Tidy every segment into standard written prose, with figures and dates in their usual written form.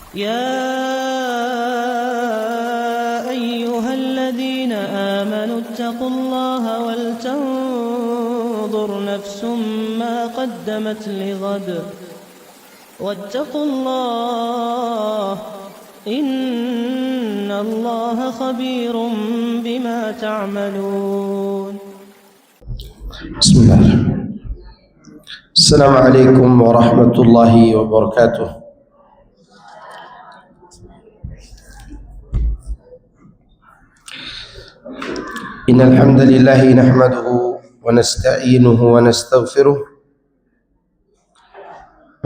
يا أيها الذين آمنوا اتقوا الله ولتنظر نفس ما قدمت لغد واتقوا الله إن الله خبير بما تعملون. بسم الله. السلام عليكم ورحمة الله وبركاته. إن الحمد لله نحمده ونستعينه ونستغفره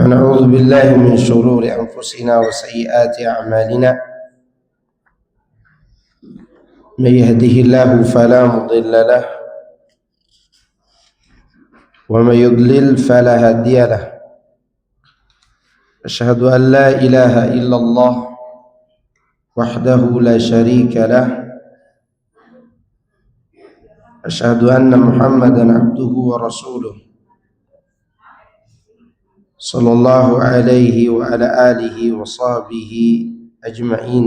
ونعوذ بالله من شرور أنفسنا وسيئات أعمالنا. من يهده الله فلا مضل له ومن يضلل فلا هادي له. أشهد أن لا إله إلا الله وحده لا شريك له. أشهد أن محمدا عبده ورسوله صلى الله عليه وعلى آله وصحبه أجمعين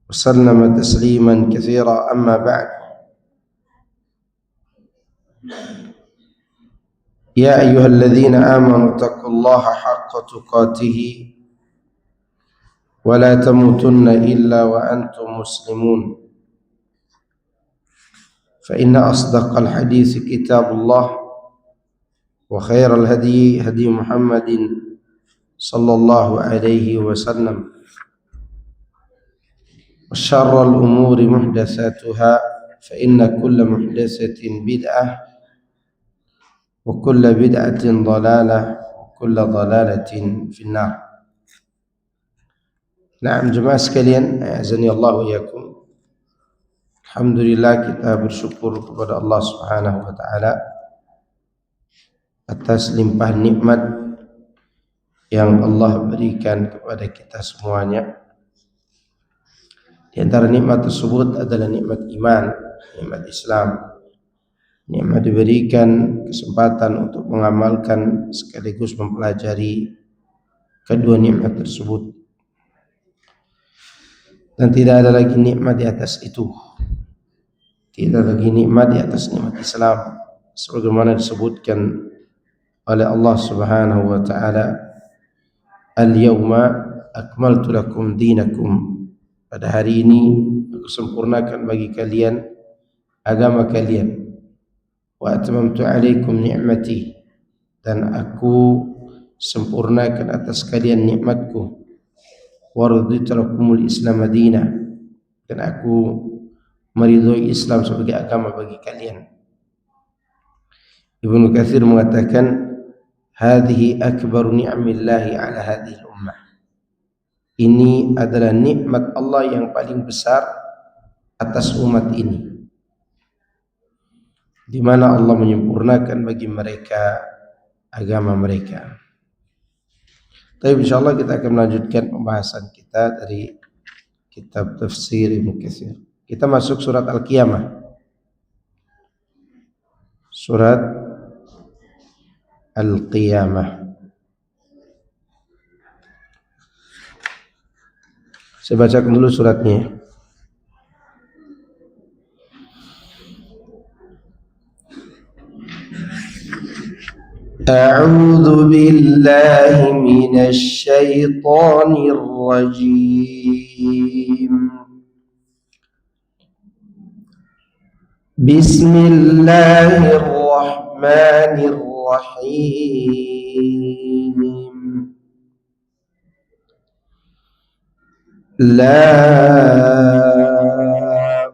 وسلم تسليما كثيرا. أما بعد، يا أيها الذين آمنوا اتقوا الله حق تقاته ولا تموتن إلا وأنتم مسلمون. فإن أصدق الحديث كتاب الله وخير الهدي هدي محمد صلى الله عليه وسلم وشر الأمور محدثاتها فإن كل محدثة بدعة وكل بدعة ضلالة وكل ضلالة في النار. Nah, jemaah sekalian, azani Allah wa iyyakum. Alhamdulillah, kita bersyukur kepada Allah Subhanahu wa taala atas limpah nikmat yang Allah berikan kepada kita semuanya. Di antara nikmat tersebut adalah nikmat iman, nikmat Islam. Nikmat diberikan kesempatan untuk mengamalkan sekaligus mempelajari kedua nikmat tersebut. Dan tidak ada lagi nikmat di atas itu. Tidak ada lagi nikmat di atas nikmat Islam. Sebagaimana disebutkan oleh Allah Subhanahu wa taala, "Al-yawma akmaltu lakum dinakum." Pada hari ini aku sempurnakan bagi kalian agama kalian. Wa atmamtu alaikum ni'mati, dan aku sempurnakan atas kalian nikmatku. Wa raditu lakumul Islam madina, dan aku meridhoi Islam sebagai agama bagi kalian. Ibnu Katsir mengatakan, hadhihi akbaru ni'amillahi ala hadhihi ummah. Ini adalah nikmat Allah yang paling besar atas umat ini, di mana Allah menyempurnakan bagi mereka agama mereka. Tapi insyaallah kita akan melanjutkan pembahasan kita dari kitab tafsir Ibnu Katsir. Kita masuk surat Al-Qiyamah. Surat Al-Qiyamah. Saya bacakan dulu suratnya. أعوذ بالله من الشيطان الرجيم. بسم الله الرحمن الرحيم. لا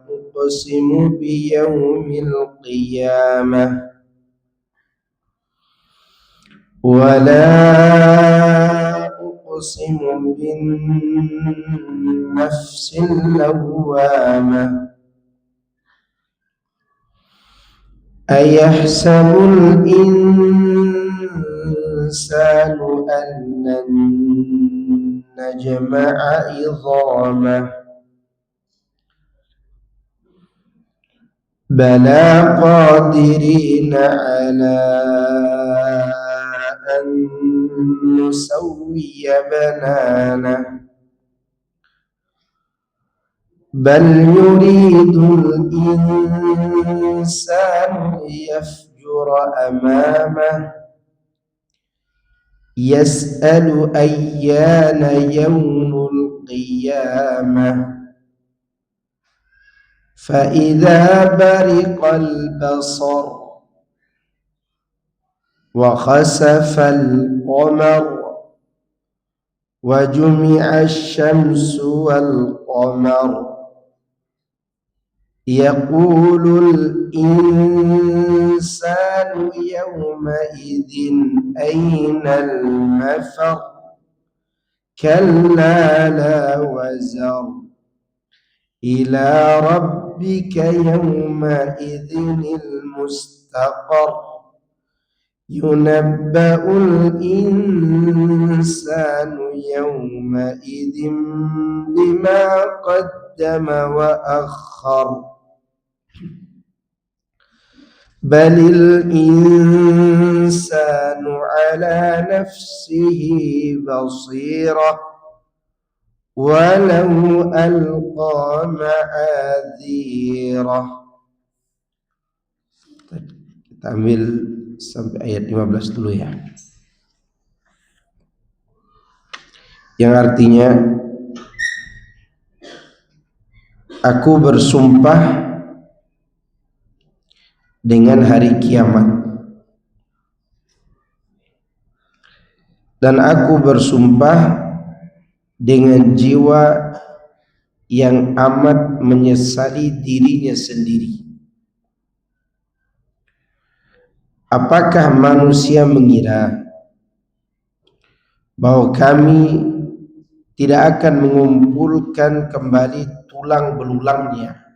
أقسم بيوم القيامة ولا أقسم بالنفس اللوامة أيحسب الإنسان أن لن نجمع عظامه بلى قادرين على أن نسوي بنانه بل يريد الإنسان ليفجر أمامه يسأل أيان يوم القيامة فإذا برق البصر وخسف القمر وجمع الشمس والقمر يقول الإنسان يومئذ أين المفر كلا لا وزر إلى ربك يومئذ المستقر ينبأ الإنسان يومئذ بما قدم وأخر بل الإنسان على نفسه بصيرة ولو ألقى معاذيره. Kita ambil sampai ayat 15 dulu ya. Yang artinya, aku bersumpah dengan hari kiamat, dan aku bersumpah dengan jiwa yang amat menyesali dirinya sendiri. Apakah manusia mengira bahwa kami tidak akan mengumpulkan kembali tulang belulangnya?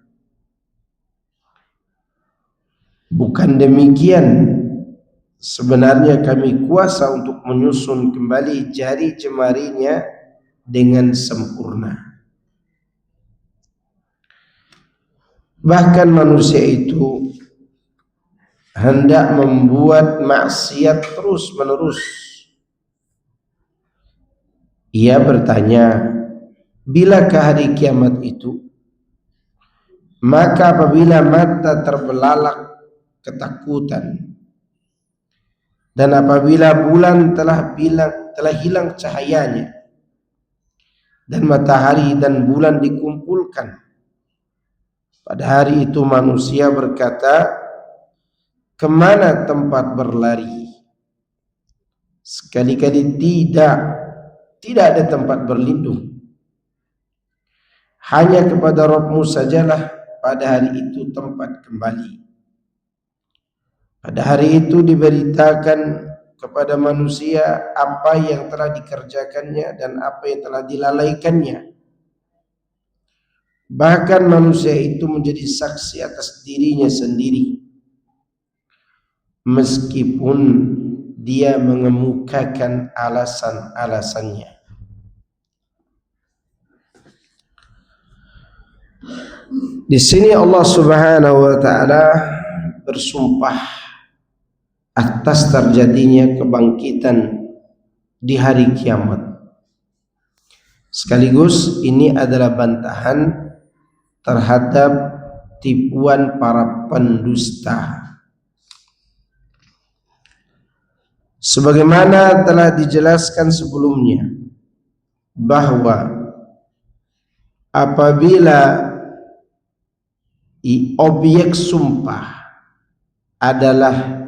Bukan demikian, sebenarnya kami kuasa untuk menyusun kembali jari jemarinya dengan sempurna. Bahkan manusia itu hendak membuat maksiat terus menerus. Ia bertanya, bilakah hari kiamat itu? Maka apabila mata terbelalak ketakutan, dan apabila bulan telah hilang cahayanya, dan matahari dan bulan dikumpulkan, pada hari itu manusia berkata, kemana tempat berlari? Sekali-kali tidak ada tempat berlindung. Hanya kepada Rabb-Mu sajalah pada hari itu tempat kembali. Pada hari itu diberitakan kepada manusia apa yang telah dikerjakannya dan apa yang telah dilalaikannya. Bahkan manusia itu menjadi saksi atas dirinya sendiri, meskipun dia mengemukakan alasan-alasannya. Di sini Allah Subhanahu wa taala bersumpah atas terjadinya kebangkitan di hari kiamat. Sekaligus ini adalah bantahan terhadap tipuan para pendusta. Sebagaimana telah dijelaskan sebelumnya, bahwa apabila objek sumpah adalah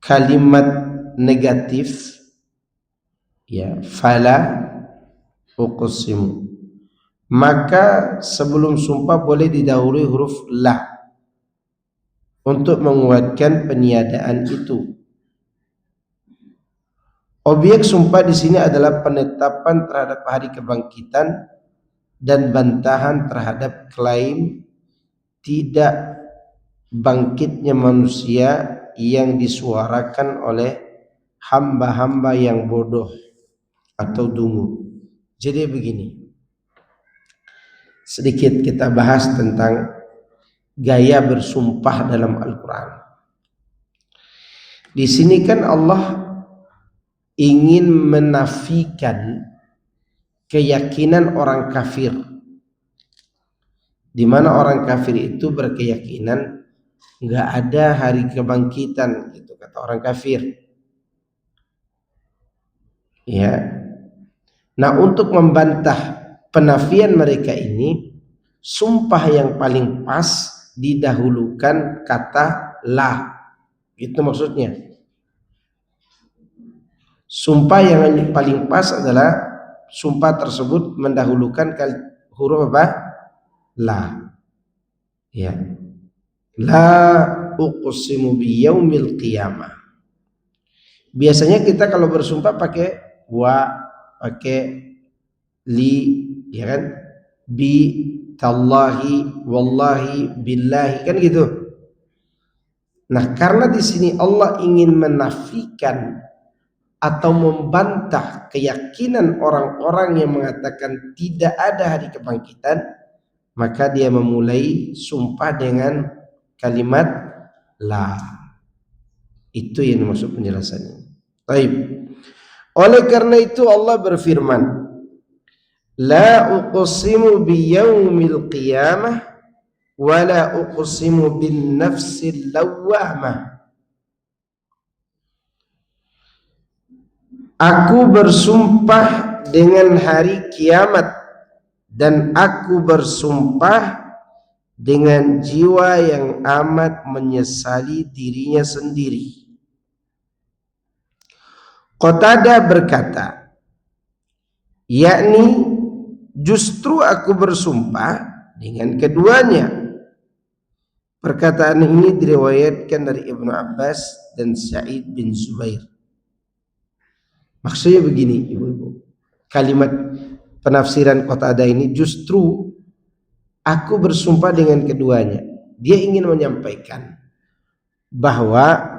kalimat negatif, ya, fala uqsimu, maka sebelum sumpah boleh didahului huruf la untuk menguatkan peniadaan itu. Objek sumpah di sini adalah penetapan terhadap hari kebangkitan dan bantahan terhadap klaim tidak bangkitnya manusia yang disuarakan oleh hamba-hamba yang bodoh atau dungu. Jadi begini, sedikit kita bahas tentang gaya bersumpah dalam Al-Quran. Di sini kan Allah ingin menafikan keyakinan orang kafir, di mana orang kafir itu berkeyakinan nggak ada hari kebangkitan, gitu kata orang kafir. Ya. Nah, untuk membantah penafian mereka ini, sumpah yang paling pas didahulukan kata la. Itu maksudnya. Sumpah yang paling pas adalah sumpah tersebut mendahulukan huruf apa? La. Ya. La uqsimu biyaumil qiyamah. Biasanya kita kalau bersumpah pakai wa, pakai li, ya kan? Bi, tallahi, wallahi, billahi, kan gitu. Nah, karena di sini Allah ingin menafikan atau membantah keyakinan orang-orang yang mengatakan tidak ada hari kebangkitan, maka dia memulai sumpah dengan kalimat la. Itu yang dimaksud penjelasannya. Baik. Oleh karena itu Allah berfirman, la uqsimu biyaumil qiyamah wa la uqsimu bin nafsil lawwamah. Aku bersumpah dengan hari kiamat dan aku bersumpah dengan jiwa yang amat menyesali dirinya sendiri. Qatadah berkata, yakni justru aku bersumpah dengan keduanya. Perkataan ini diriwayatkan dari Ibnu Abbas dan Sa'id bin Zubair. Maksudnya begini, ibu-ibu, kalimat penafsiran Qatadah ini, justru aku bersumpah dengan keduanya. Dia ingin menyampaikan bahwa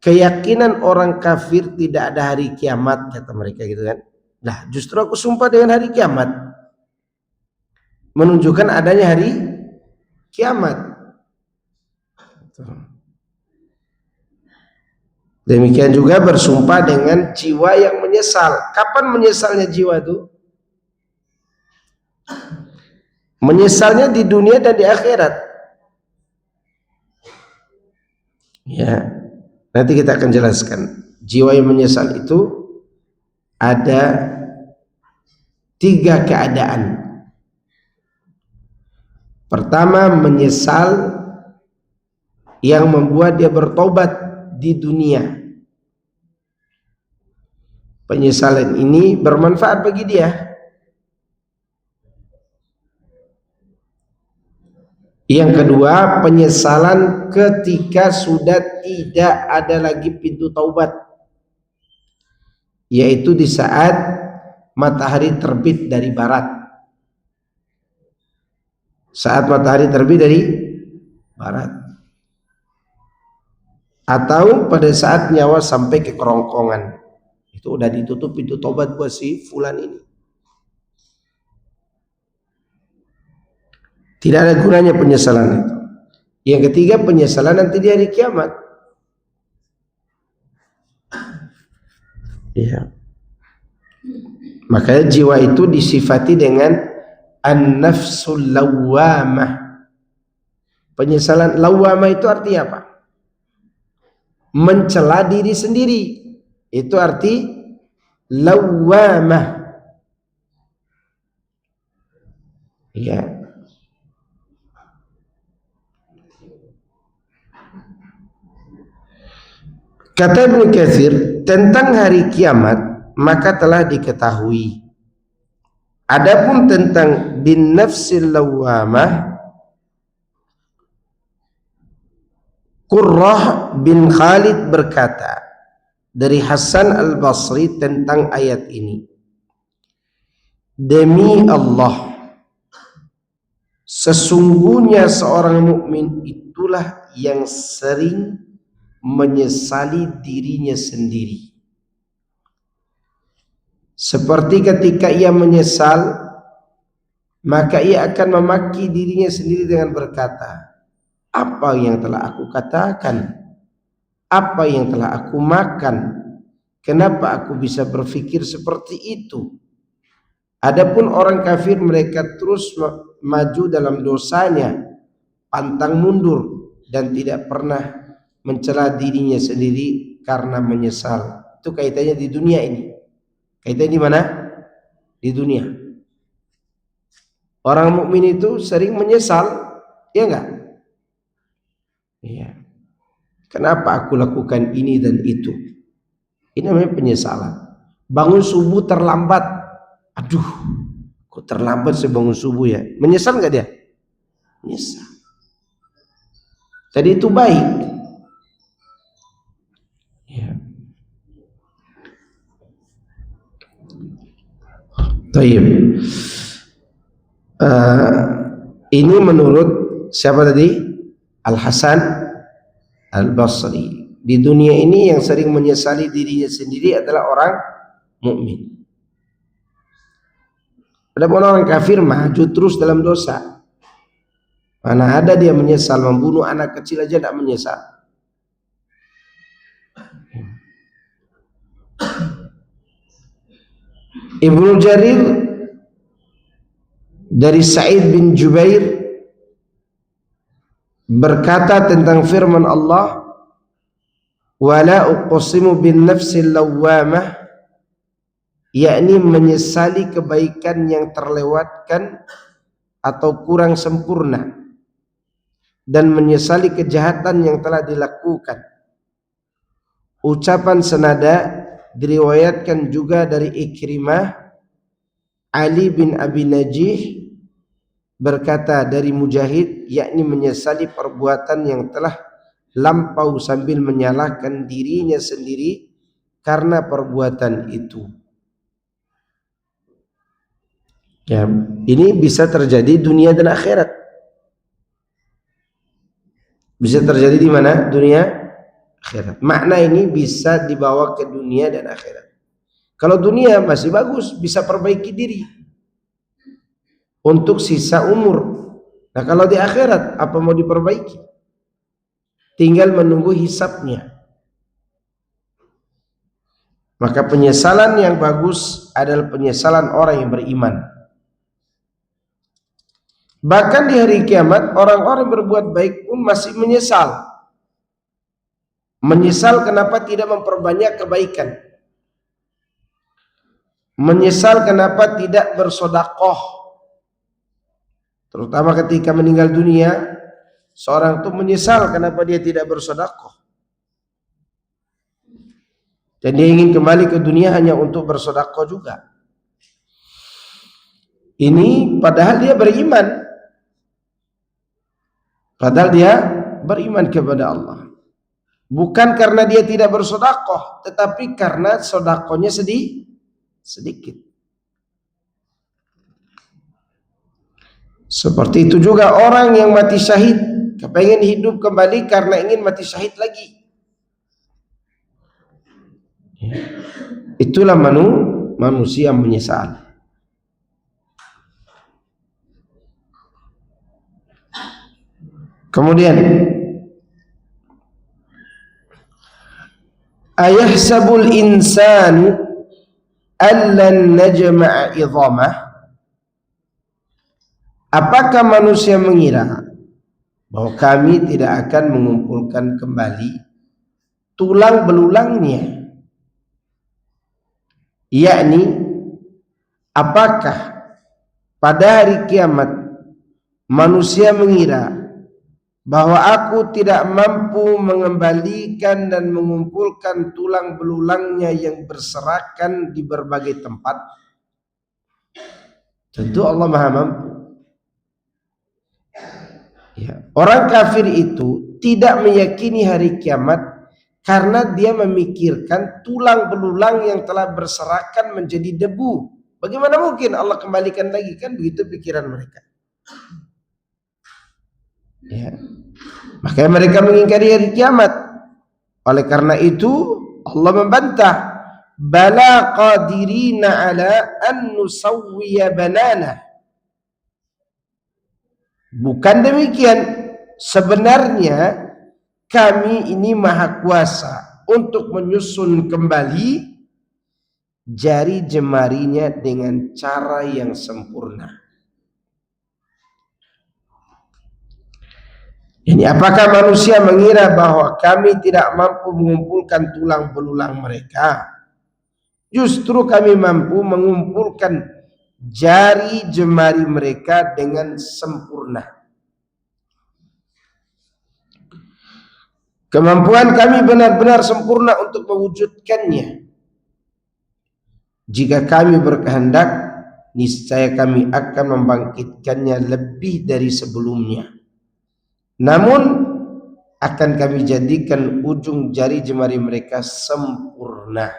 keyakinan orang kafir tidak ada hari kiamat, kata mereka gitu kan. Nah, justru aku sumpah dengan hari kiamat, menunjukkan adanya hari kiamat. Demikian juga bersumpah dengan jiwa yang menyesal. Kapan menyesalnya jiwa itu? Menyesalnya di dunia dan di akhirat. Ya, nanti kita akan jelaskan. Jiwa yang menyesal itu ada 3 keadaan. Pertama, menyesal yang membuat dia bertobat di dunia. Penyesalan ini bermanfaat bagi dia. Yang kedua, penyesalan ketika sudah tidak ada lagi pintu taubat, yaitu di saat matahari terbit dari barat. Saat matahari terbit dari barat, atau pada saat nyawa sampai ke kerongkongan, itu udah ditutup pintu taubat buat si fulan ini. Tidak ada gunanya penyesalan itu. Yang ketiga, penyesalan nanti di hari kiamat. Ya. Makanya jiwa itu disifati dengan an-nafsul lawwamah. Penyesalan lawwamah itu artinya apa? Mencela diri sendiri. Itu arti lawwamah. Ya. Kata Ibnu Katsir tentang hari kiamat, maka telah diketahui. Adapun tentang bin nafsil lawwamah, Qurrah bin Khalid berkata dari Hasan al-Basri tentang ayat ini, demi Allah, sesungguhnya seorang mukmin itulah yang sering menyesali dirinya sendiri. Seperti ketika ia menyesal, maka ia akan memaki dirinya sendiri dengan berkata, apa yang telah aku katakan? Apa yang telah aku makan? Kenapa aku bisa berpikir seperti itu? Adapun orang kafir, mereka terus maju dalam dosanya, pantang mundur, dan tidak pernah mencela dirinya sendiri karena menyesal. Itu kaitannya di dunia ini. Kaitannya di mana? Di dunia. Orang mukmin itu sering menyesal, ya enggak? Iya. Kenapa aku lakukan ini dan itu? Ini namanya penyesalan. Bangun subuh terlambat. Aduh, kok terlambat saya bangun subuh ya? Menyesal enggak dia? Menyesal. Tadi itu baik. Ya. Tayyib. Ini menurut siapa tadi? Al-Hasan Al-Basri. Di dunia ini yang sering menyesali dirinya sendiri adalah orang mukmin. Adapun orang kafir maju terus dalam dosa. Mana ada dia menyesal, membunuh anak kecil aja tidak menyesal. Ibnu Jarir dari Sa'id bin Jubair berkata tentang firman Allah, wala uqsimu bin nafsil lawwamah, yakni menyesali kebaikan yang terlewatkan atau kurang sempurna, dan menyesali kejahatan yang telah dilakukan. Ucapan senada diriwayatkan juga dari Ikrimah. Ali bin Abi Najih berkata dari Mujahid, yakni menyesali perbuatan yang telah lampau sambil menyalahkan dirinya sendiri karena perbuatan itu. Ya, ini bisa terjadi dunia dan akhirat. Bisa terjadi di mana? Dunia, akhirat. Makna ini bisa dibawa ke dunia dan akhirat. Kalau dunia masih bagus, bisa perbaiki diri untuk sisa umur. Nah, kalau di akhirat apa mau diperbaiki? Tinggal menunggu hisabnya. Maka penyesalan yang bagus adalah penyesalan orang yang beriman. Bahkan di hari kiamat, orang-orang berbuat baik pun masih menyesal. Menyesal kenapa tidak memperbanyak kebaikan. Menyesal kenapa tidak bersedekah. Terutama ketika meninggal dunia, seorang itu menyesal kenapa dia tidak bersedekah. Dan dia ingin kembali ke dunia hanya untuk bersedekah juga. Ini padahal dia beriman. Padahal dia beriman kepada Allah. Bukan karena dia tidak bersedekah, tetapi karena sedekahnya sedikit. Seperti itu juga orang yang mati syahid, kepengen hidup kembali karena ingin mati syahid lagi. Itulah manusia menyesal. Kemudian, ayahsabul insanu allan najma'a idhamah. Apakah manusia mengira bahwa kami tidak akan mengumpulkan kembali tulang belulangnya? Yakni, apakah pada hari kiamat manusia mengira bahwa aku tidak mampu mengembalikan dan mengumpulkan tulang belulangnya yang berserakan di berbagai tempat? Tentu Allah Maha mampu. Ya. Orang kafir itu tidak meyakini hari kiamat karena dia memikirkan tulang belulang yang telah berserakan menjadi debu. Bagaimana mungkin Allah kembalikan lagi? Kan begitu pikiran mereka. Ya. Makanya mereka mengingkari hari kiamat. Oleh karena itu Allah membantah, bala qadirina ala an nusawwiya banana. Bukan demikian, sebenarnya kami ini maha kuasa untuk menyusun kembali jari jemarinya dengan cara yang sempurna. Ini apakah manusia mengira bahwa kami tidak mampu mengumpulkan tulang belulang mereka? Justru kami mampu mengumpulkan jari jemari mereka dengan sempurna. Kemampuan kami benar-benar sempurna untuk mewujudkannya. Jika kami berkehendak, niscaya kami akan membangkitkannya lebih dari sebelumnya. Namun akan kami jadikan ujung jari jemari mereka sempurna.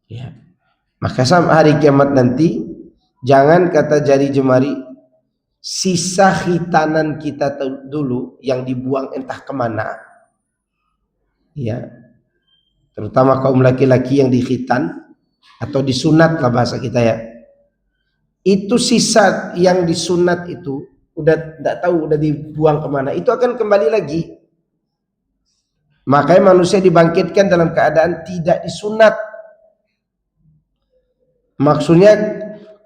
Ya. Maka sampai hari kiamat nanti, jangan kata jari jemari, sisa khitanan kita dulu yang dibuang entah kemana, ya, terutama kaum laki-laki yang dikhitan atau disunat lah bahasa kita ya, itu sisa yang disunat itu udah tidak tahu udah dibuang kemana, itu akan kembali lagi. Makanya manusia dibangkitkan dalam keadaan tidak disunat. Maksudnya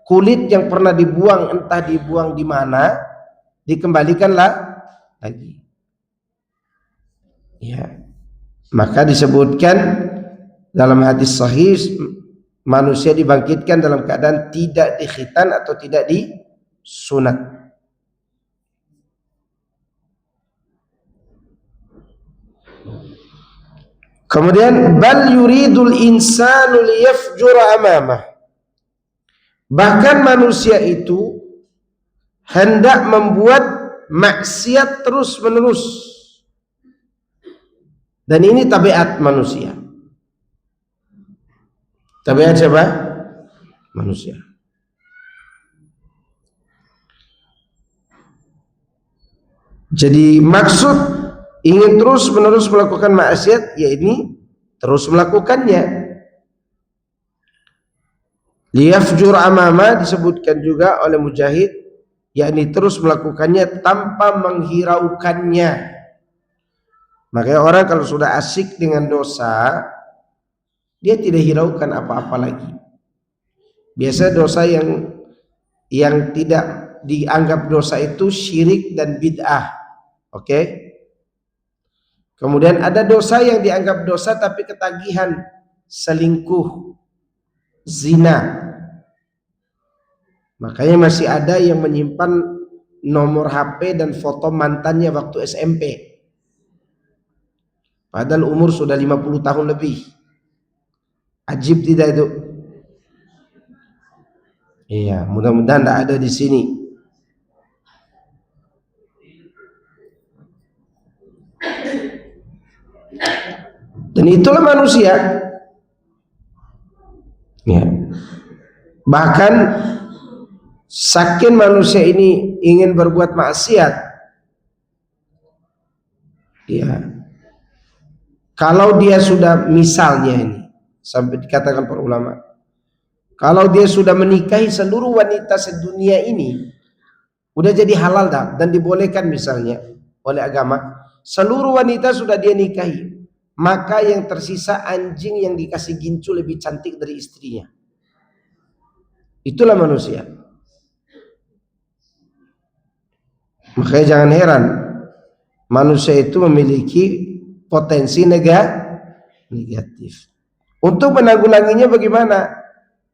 kulit yang pernah dibuang entah dibuang di mana, dikembalikanlah lagi. Ya. Maka disebutkan dalam hadis sahih, manusia dibangkitkan dalam keadaan tidak dikhitan atau tidak disunat. Kemudian bal yuridul insanu liyafjura amamah. Bahkan manusia itu hendak membuat maksiat terus-menerus. Dan ini tabiat manusia. Tabiat siapa? Manusia. Jadi maksud ingin terus-menerus melakukan maksiat, ya ini terus melakukannya. Liyafjur amama disebutkan juga oleh Mujahid, yakni terus melakukannya tanpa menghiraukannya. Makanya orang kalau sudah asik dengan dosa, dia tidak hiraukan apa-apa lagi. Biasa dosa yang tidak dianggap dosa itu syirik dan bid'ah. Oke? Kemudian ada dosa yang dianggap dosa tapi ketagihan, selingkuh, zina. Makanya masih ada yang menyimpan nomor HP dan foto mantannya waktu SMP. Padahal umur sudah 50 tahun lebih. Ajib tidak itu? Iya, mudah-mudahan tidak ada di sini. Dan itulah manusia. Ya. Bahkan saking manusia ini ingin berbuat maksiat, ya, kalau dia sudah misalnya ini sampai dikatakan para ulama, kalau dia sudah menikahi seluruh wanita sedunia ini, udah jadi halal dan dibolehkan misalnya oleh agama, seluruh wanita sudah dia nikahi, maka yang tersisa anjing yang dikasih gincu lebih cantik dari istrinya. Itulah manusia. Makanya jangan heran manusia itu memiliki potensi negatif. Untuk menanggulanginya bagaimana?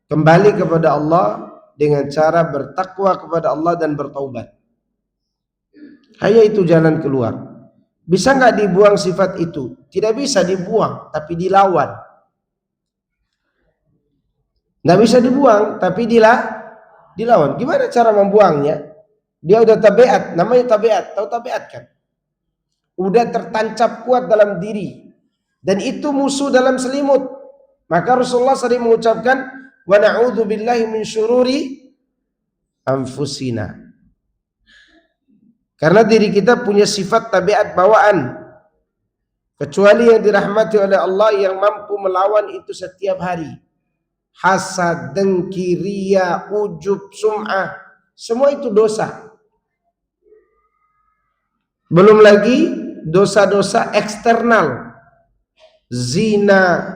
Kembali kepada Allah dengan cara bertakwa kepada Allah dan bertaubat. Hanya itu jalan keluar. Bisa nggak dibuang sifat itu? Tidak bisa dibuang, tapi dilawan. Nggak bisa dibuang, tapi dilawan. Gimana cara membuangnya? Dia udah tabiat, namanya tabiat, tahu tabiat kan? Udah tertancap kuat dalam diri, dan itu musuh dalam selimut. Maka Rasulullah sering mengucapkan, wa na'udzu billahi min syururi anfusina. Karena diri kita punya sifat tabiat bawaan, kecuali yang dirahmati oleh Allah yang mampu melawan itu setiap hari. Hasad, dengki, riya, ujub, sum'ah, semua itu dosa. Belum lagi dosa-dosa eksternal, zina,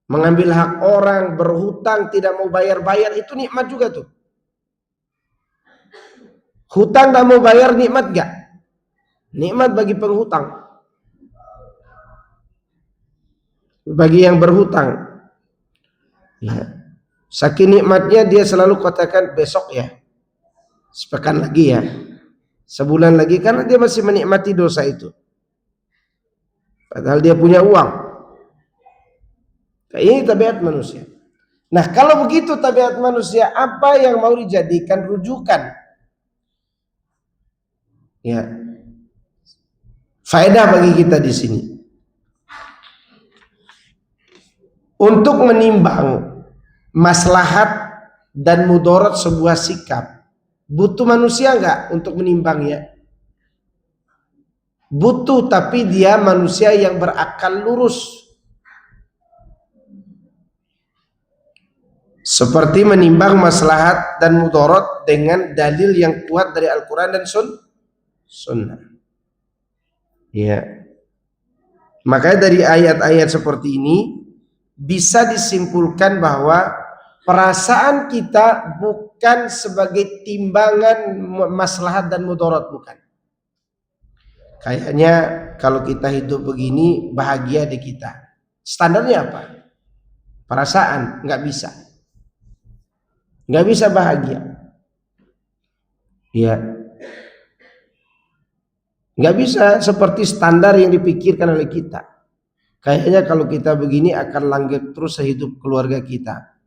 mengambil hak orang, berhutang, tidak mau bayar-bayar, itu nikmat juga tuh. Hutang tak mau bayar, nikmat gak? Nikmat bagi penghutang, bagi yang berhutang. Ya. Saking nikmatnya dia selalu katakan besok ya, sepekan lagi ya, sebulan lagi, karena dia masih menikmati dosa itu. Padahal dia punya uang. Ini tabiat manusia. Nah, kalau begitu tabiat manusia, apa yang mau dijadikan rujukan? Ya, faedah bagi kita di sini untuk menimbang maslahat dan mudarat sebuah sikap. Butuh manusia enggak untuk menimbangnya? Butuh, tapi dia manusia yang berakal lurus. Seperti menimbang maslahat dan mudarat dengan dalil yang kuat dari Al-Quran dan Sunnah. Ya. Makanya dari ayat-ayat seperti ini bisa disimpulkan bahwa perasaan kita bukan sebagai timbangan maslahat dan mudarat, bukan. Kayaknya kalau kita hidup begini bahagia di kita. Standarnya apa? Perasaan, nggak bisa. Nggak bisa bahagia. Ya. Nggak bisa seperti standar yang dipikirkan oleh kita. Kayaknya kalau kita begini akan langgeng terus sehidup keluarga kita.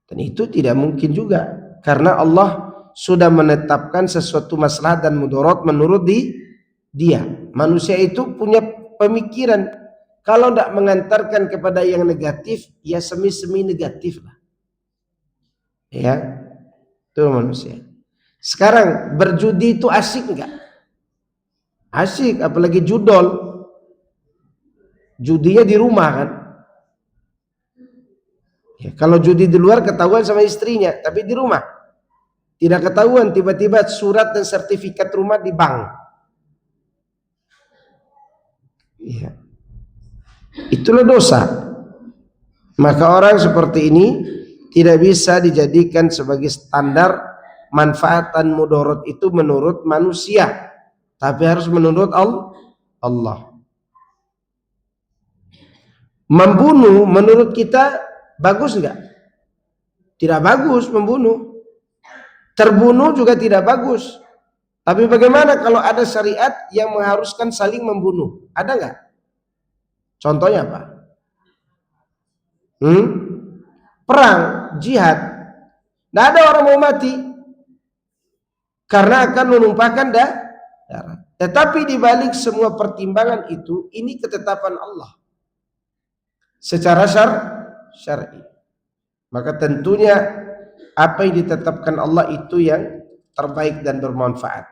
Dan itu tidak mungkin juga. Karena Allah sudah menetapkan sesuatu maslahat dan mudarat menurut dia. Manusia itu punya pemikiran. Kalau tidak mengantarkan kepada yang negatif, ya semi-semi negatif lah. Ya, itu manusia. Sekarang berjudi itu asik enggak? Asik, apalagi judol. Judinya di rumah kan. Ya, kalau judi di luar ketahuan sama istrinya, tapi di rumah tidak ketahuan, tiba-tiba surat dan sertifikat rumah di bank. Ya. Itulah dosa. Maka orang seperti ini tidak bisa dijadikan sebagai standar manfaat dan mudarat itu menurut manusia, tapi harus menurut Allah. Membunuh menurut kita bagus enggak? Tidak bagus membunuh. Terbunuh juga tidak bagus. Tapi bagaimana kalau ada syariat yang mengharuskan saling membunuh? Ada enggak? Contohnya apa? Perang, jihad. Tidak ada orang mau mati karena akan menumpahkan darah. Tetapi di balik semua pertimbangan itu, ini ketetapan Allah secara syar'i. Maka tentunya apa yang ditetapkan Allah itu yang terbaik dan bermanfaat.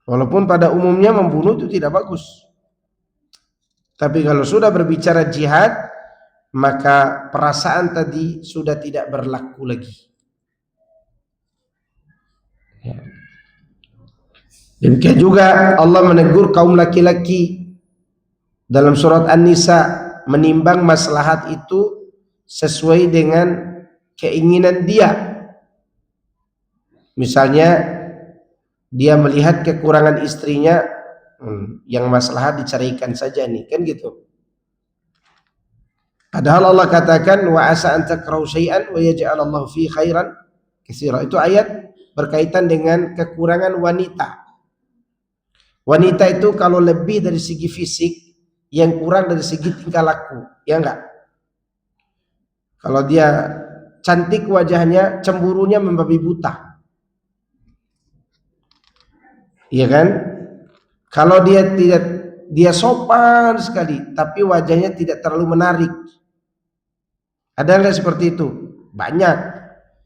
Walaupun pada umumnya membunuh itu tidak bagus. Tapi kalau sudah berbicara jihad, maka perasaan tadi sudah tidak berlaku lagi. Ya. Demikian juga Allah menegur kaum laki-laki dalam surat An-Nisa, menimbang maslahat itu sesuai dengan keinginan dia. Misalnya dia melihat kekurangan istrinya, yang maslahat dicarikan saja nih, kan gitu. Padahal Allah katakan wa asa an takrahu syai'an wa yaj'alallahu fi khairan katsira. Itu ayat berkaitan dengan kekurangan wanita. Wanita itu kalau lebih dari segi fisik, yang kurang dari segi tingkah laku, ya enggak? Kalau dia cantik wajahnya, cemburunya membabi buta. Iya kan? Kalau dia sopan sekali, tapi wajahnya tidak terlalu menarik. Ada nggak seperti itu? Banyak.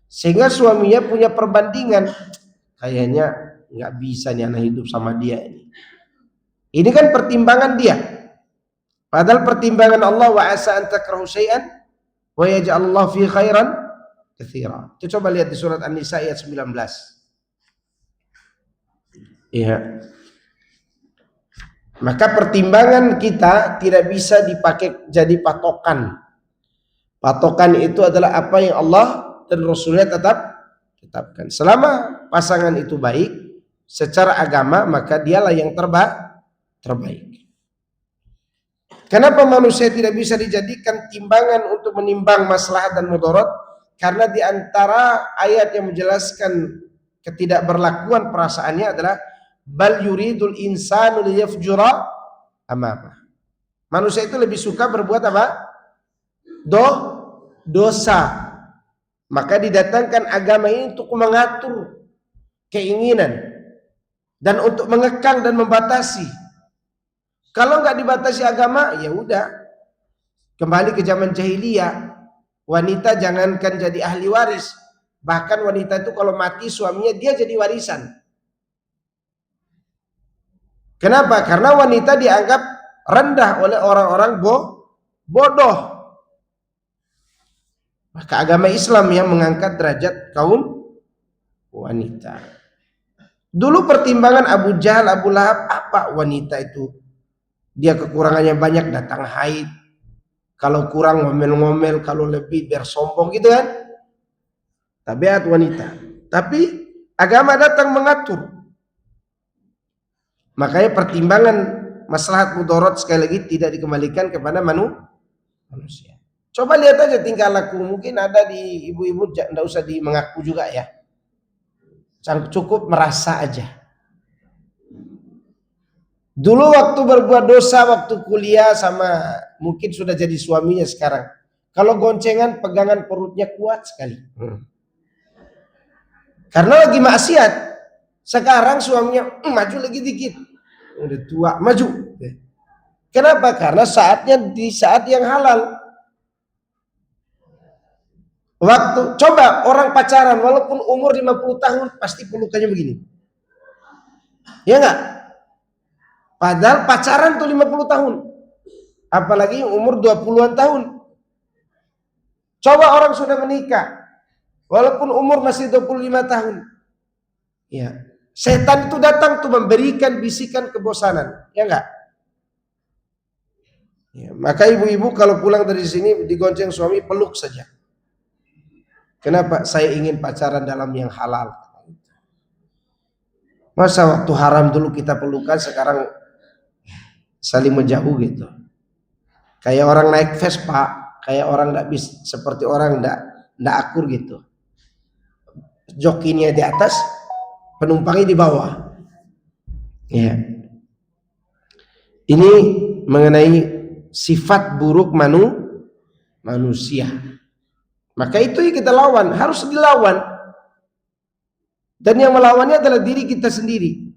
Sehingga suaminya punya perbandingan. Kayaknya nggak bisa nih anak hidup sama dia ini. Ini kan pertimbangan dia. Padahal pertimbangan Allah wa asa an takrahu syai'an wa yaj'alallahu fi khairan katsira. Itu coba lihat di surat An-Nisa ayat 19. Iya. Maka pertimbangan kita tidak bisa dipakai jadi patokan. Patokan itu adalah apa yang Allah dan Rasulnya tetapkan. Selama pasangan itu baik secara agama, maka dialah yang terbaik. Kenapa manusia tidak bisa dijadikan timbangan untuk menimbang maslahat dan mudarat? Karena di antara ayat yang menjelaskan ketidakberlakuan perasaannya adalah bal yuridul insanu liyafjura amama. Manusia itu lebih suka berbuat apa? Dosa. Maka didatangkan agama ini untuk mengatur keinginan dan untuk mengekang dan membatasi. Kalau nggak dibatasi agama, ya udah kembali ke zaman jahiliyah. Wanita jangankan jadi ahli waris, bahkan wanita itu kalau mati suaminya dia jadi warisan. Kenapa? Karena wanita dianggap rendah oleh orang-orang bodoh. Maka agama Islam yang mengangkat derajat kaum wanita. Dulu pertimbangan Abu Jahal, Abu Lahab, apa wanita itu? Dia kekurangannya banyak, datang haid. Kalau kurang ngomel-ngomel, kalau lebih biar sombong gitu kan. Tabiat wanita. Tapi agama datang mengatur. Makanya pertimbangan maslahat mudarat sekali lagi tidak dikembalikan kepada manusia. Coba lihat aja tingkah laku, mungkin ada di ibu-ibu tidak usah mengaku juga ya. Cukup merasa aja. Dulu waktu berbuat dosa, waktu kuliah sama mungkin sudah jadi suaminya sekarang. Kalau goncengan pegangan perutnya kuat sekali. Karena lagi maksiat. Sekarang suaminya maju lagi dikit. Udah tua, maju. Kenapa? Karena saatnya di saat yang halal. Waktu coba orang pacaran walaupun umur 50 tahun pasti pelukannya begini. Ya enggak? Padahal pacaran tuh 50 tahun. Apalagi umur 20-an tahun. Coba orang sudah menikah. Walaupun umur masih 25 tahun. Ya. Setan itu datang tuh memberikan bisikan kebosanan. Ya enggak? Ya, maka ibu-ibu kalau pulang dari sini digonceng suami, peluk saja. Kenapa? Saya ingin pacaran dalam yang halal. Masa waktu haram dulu kita pelukan, sekarang saling menjauh gitu. Kayak orang naik Vespa, kayak orang tidak bisa, seperti orang tidak akur gitu. Jokinya di atas, penumpangnya di bawah. Ya. Ini mengenai sifat buruk manusia. Maka itu yang kita lawan, harus dilawan. Dan yang melawannya adalah diri kita sendiri.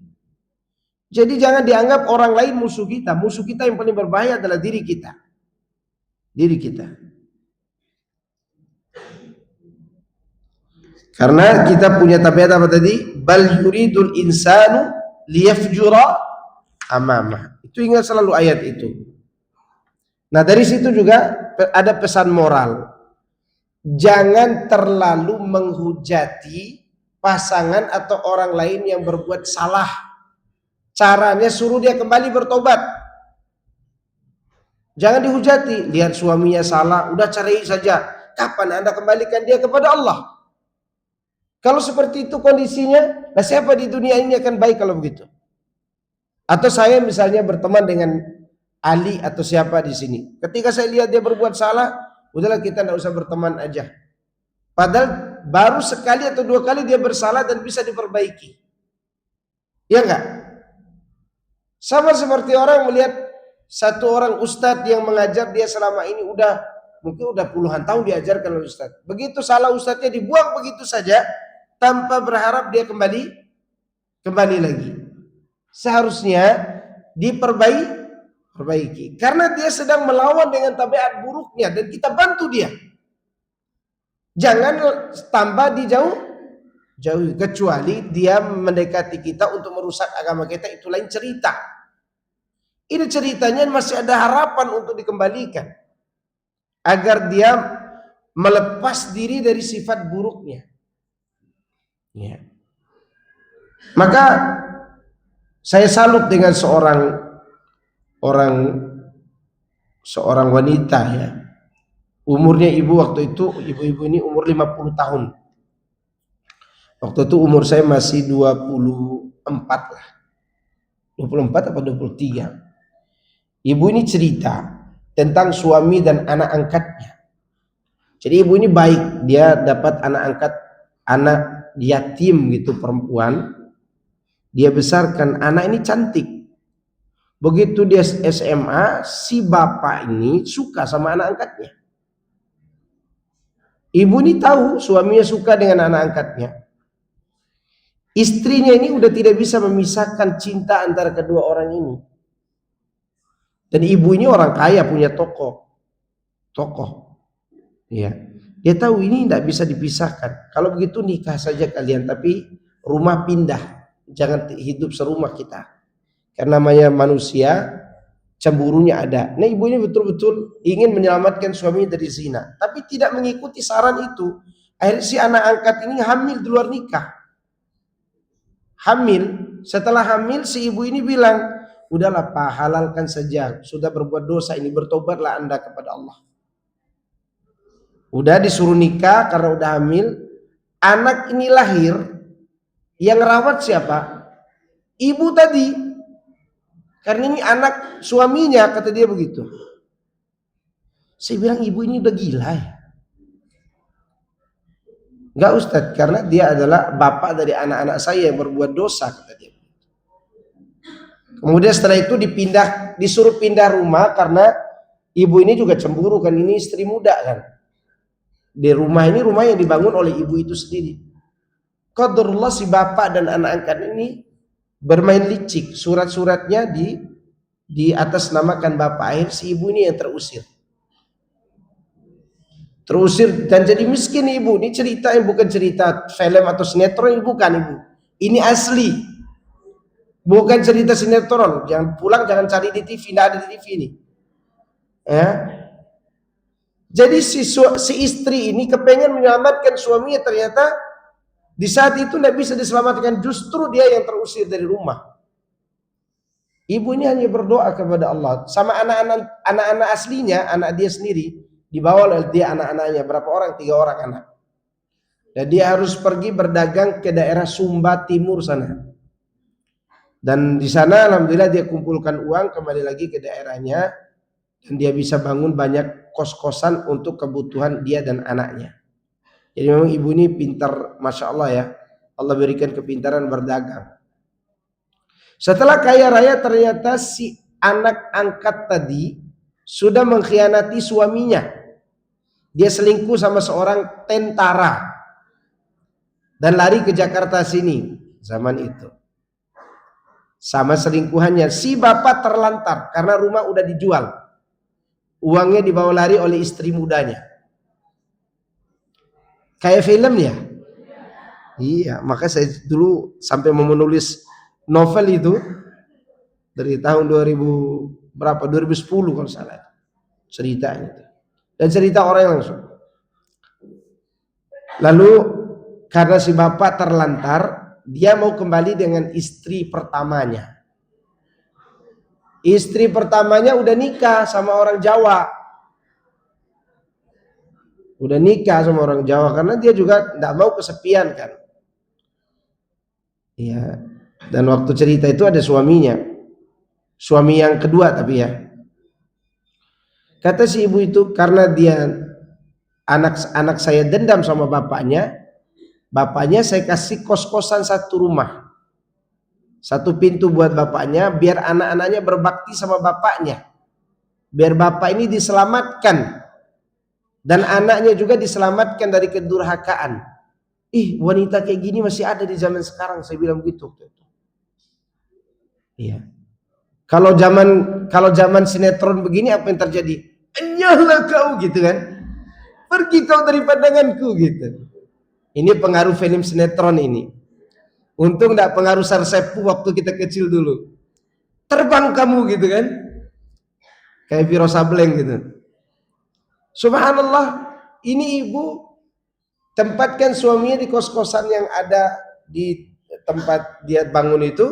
Jadi jangan dianggap orang lain musuh kita. Musuh kita yang paling berbahaya adalah diri kita. Diri kita. Karena kita punya tabiat apa tadi? Bal yuridul insanu liyafjura amamah. Itu ingat selalu ayat itu. Nah dari situ juga ada pesan moral. Jangan terlalu menghujati pasangan atau orang lain yang berbuat salah. Caranya suruh dia kembali bertobat. Jangan dihujati. Lihat suaminya salah, udah cerai saja. Kapan Anda kembalikan dia kepada Allah? Kalau seperti itu kondisinya, nah siapa di dunia ini akan baik kalau begitu? Atau saya misalnya berteman dengan Ali atau siapa di sini. Ketika saya lihat dia berbuat salah, udahlah kita tidak usah berteman aja. Padahal baru sekali atau dua kali dia bersalah dan bisa diperbaiki. Ya enggak? Sama seperti orang melihat satu orang ustadz yang mengajar dia selama ini mungkin udah puluhan tahun diajarkan oleh ustadz. Begitu salah ustadznya dibuang begitu saja tanpa berharap dia kembali lagi. Seharusnya diperbaiki karena dia sedang melawan dengan tabiat buruknya dan kita bantu dia. Jangan tambah jauh kecuali dia mendekati kita untuk merusak agama kita, itu lain cerita. Ini ceritanya masih ada harapan untuk dikembalikan agar dia melepas diri dari sifat buruknya. Ya. Maka saya salut dengan seorang seorang wanita ya. Umurnya ibu waktu itu, ibu-ibu ini umur 50 tahun. Waktu itu umur saya masih 24 lah. 24 atau 23. Ibu ini cerita tentang suami dan anak angkatnya. Jadi ibu ini baik, dia dapat anak angkat, anak yatim gitu perempuan. Dia besarkan, anak ini cantik. Begitu dia SMA, si bapak ini suka sama anak angkatnya. Ibu ini tahu suaminya suka dengan anak angkatnya. Istrinya ini udah tidak bisa memisahkan cinta antara kedua orang ini. Dan ibu ini orang kaya, punya toko. Ya. Dia tahu ini tidak bisa dipisahkan. Kalau begitu nikah saja kalian, tapi rumah pindah. Jangan hidup serumah kita. Karena namanya manusia, cemburunya ada. Nah, ibunya betul-betul ingin menyelamatkan suaminya dari zina, tapi tidak mengikuti saran itu. Akhirnya si anak angkat ini hamil di luar nikah. Hamil. Setelah hamil, si ibu ini bilang, udahlah Pak, halalkan saja. Sudah berbuat dosa ini, bertobatlah Anda kepada Allah. Udah disuruh nikah karena udah hamil. Anak ini lahir, yang rawat siapa? Ibu tadi. Karena ini anak suaminya, kata dia begitu. Saya bilang, ibu ini udah gila ya. Enggak Ustadz, karena dia adalah bapak dari anak-anak saya yang berbuat dosa, kata dia. Kemudian setelah itu disuruh pindah rumah karena ibu ini juga cemburu kan, ini istri muda kan. Di rumah ini, rumah yang dibangun oleh ibu itu sendiri. Qadarullah si bapak dan anak angkat ini bermain licik, surat-suratnya di atas namakan bapak. Akhir si ibu ini yang terusir dan jadi miskin ibu. Ini cerita yang bukan cerita film atau sinetron, bukan ibu. Ini asli, bukan cerita sinetron. Jangan pulang, jangan cari di TV, tidak ada di TV ini. Ya. Jadi si istri ini kepengen menyelamatkan suaminya, ternyata di saat itu tidak bisa diselamatkan, justru dia yang terusir dari rumah. Ibu ini hanya berdoa kepada Allah. Sama anak-anak aslinya, anak dia sendiri, dibawa oleh dia anak-anaknya. Berapa orang? 3 orang anak. Dan dia harus pergi berdagang ke daerah Sumba Timur sana. Dan di sana alhamdulillah dia kumpulkan uang, kembali lagi ke daerahnya. Dan dia bisa bangun banyak kos-kosan untuk kebutuhan dia dan anaknya. Jadi memang ibu ini pintar, Masya Allah ya. Allah berikan kepintaran berdagang. Setelah kaya raya, ternyata si anak angkat tadi sudah mengkhianati suaminya. Dia selingkuh sama seorang tentara dan lari ke Jakarta sini zaman itu. Sama selingkuhannya, si bapak terlantar karena rumah udah dijual. Uangnya dibawa lari oleh istri mudanya. Kayak film ya? Iya, maka saya dulu sampai mau menulis novel itu dari tahun 2010 kalau salah. Ceritanya itu. Dan cerita orang langsung. Lalu karena si bapak terlantar, dia mau kembali dengan istri pertamanya. Istri pertamanya udah nikah sama orang Jawa. Udah nikah sama orang Jawa karena dia juga tidak mau kesepian kan. Iya. Dan waktu cerita itu ada suaminya. Suami yang kedua tapi ya. Kata si ibu itu, karena dia anak saya dendam sama bapaknya saya kasih kos-kosan satu rumah. Satu pintu buat bapaknya, biar anak-anaknya berbakti sama bapaknya. Biar bapak ini diselamatkan. Dan anaknya juga diselamatkan dari kedurhakaan. Wanita kayak gini masih ada di zaman sekarang, saya bilang begitu. Iya. Kalau zaman sinetron begini apa yang terjadi? Enyahlah kau gitu kan. Pergi kau dari pandanganku gitu. Ini pengaruh film sinetron ini. Untung enggak pengaruh Sarsepu waktu kita kecil dulu. Terbang kamu gitu kan. Kayak Viro Sableng gitu. Subhanallah, ini ibu tempatkan suaminya di kos-kosan yang ada di tempat dia bangun itu,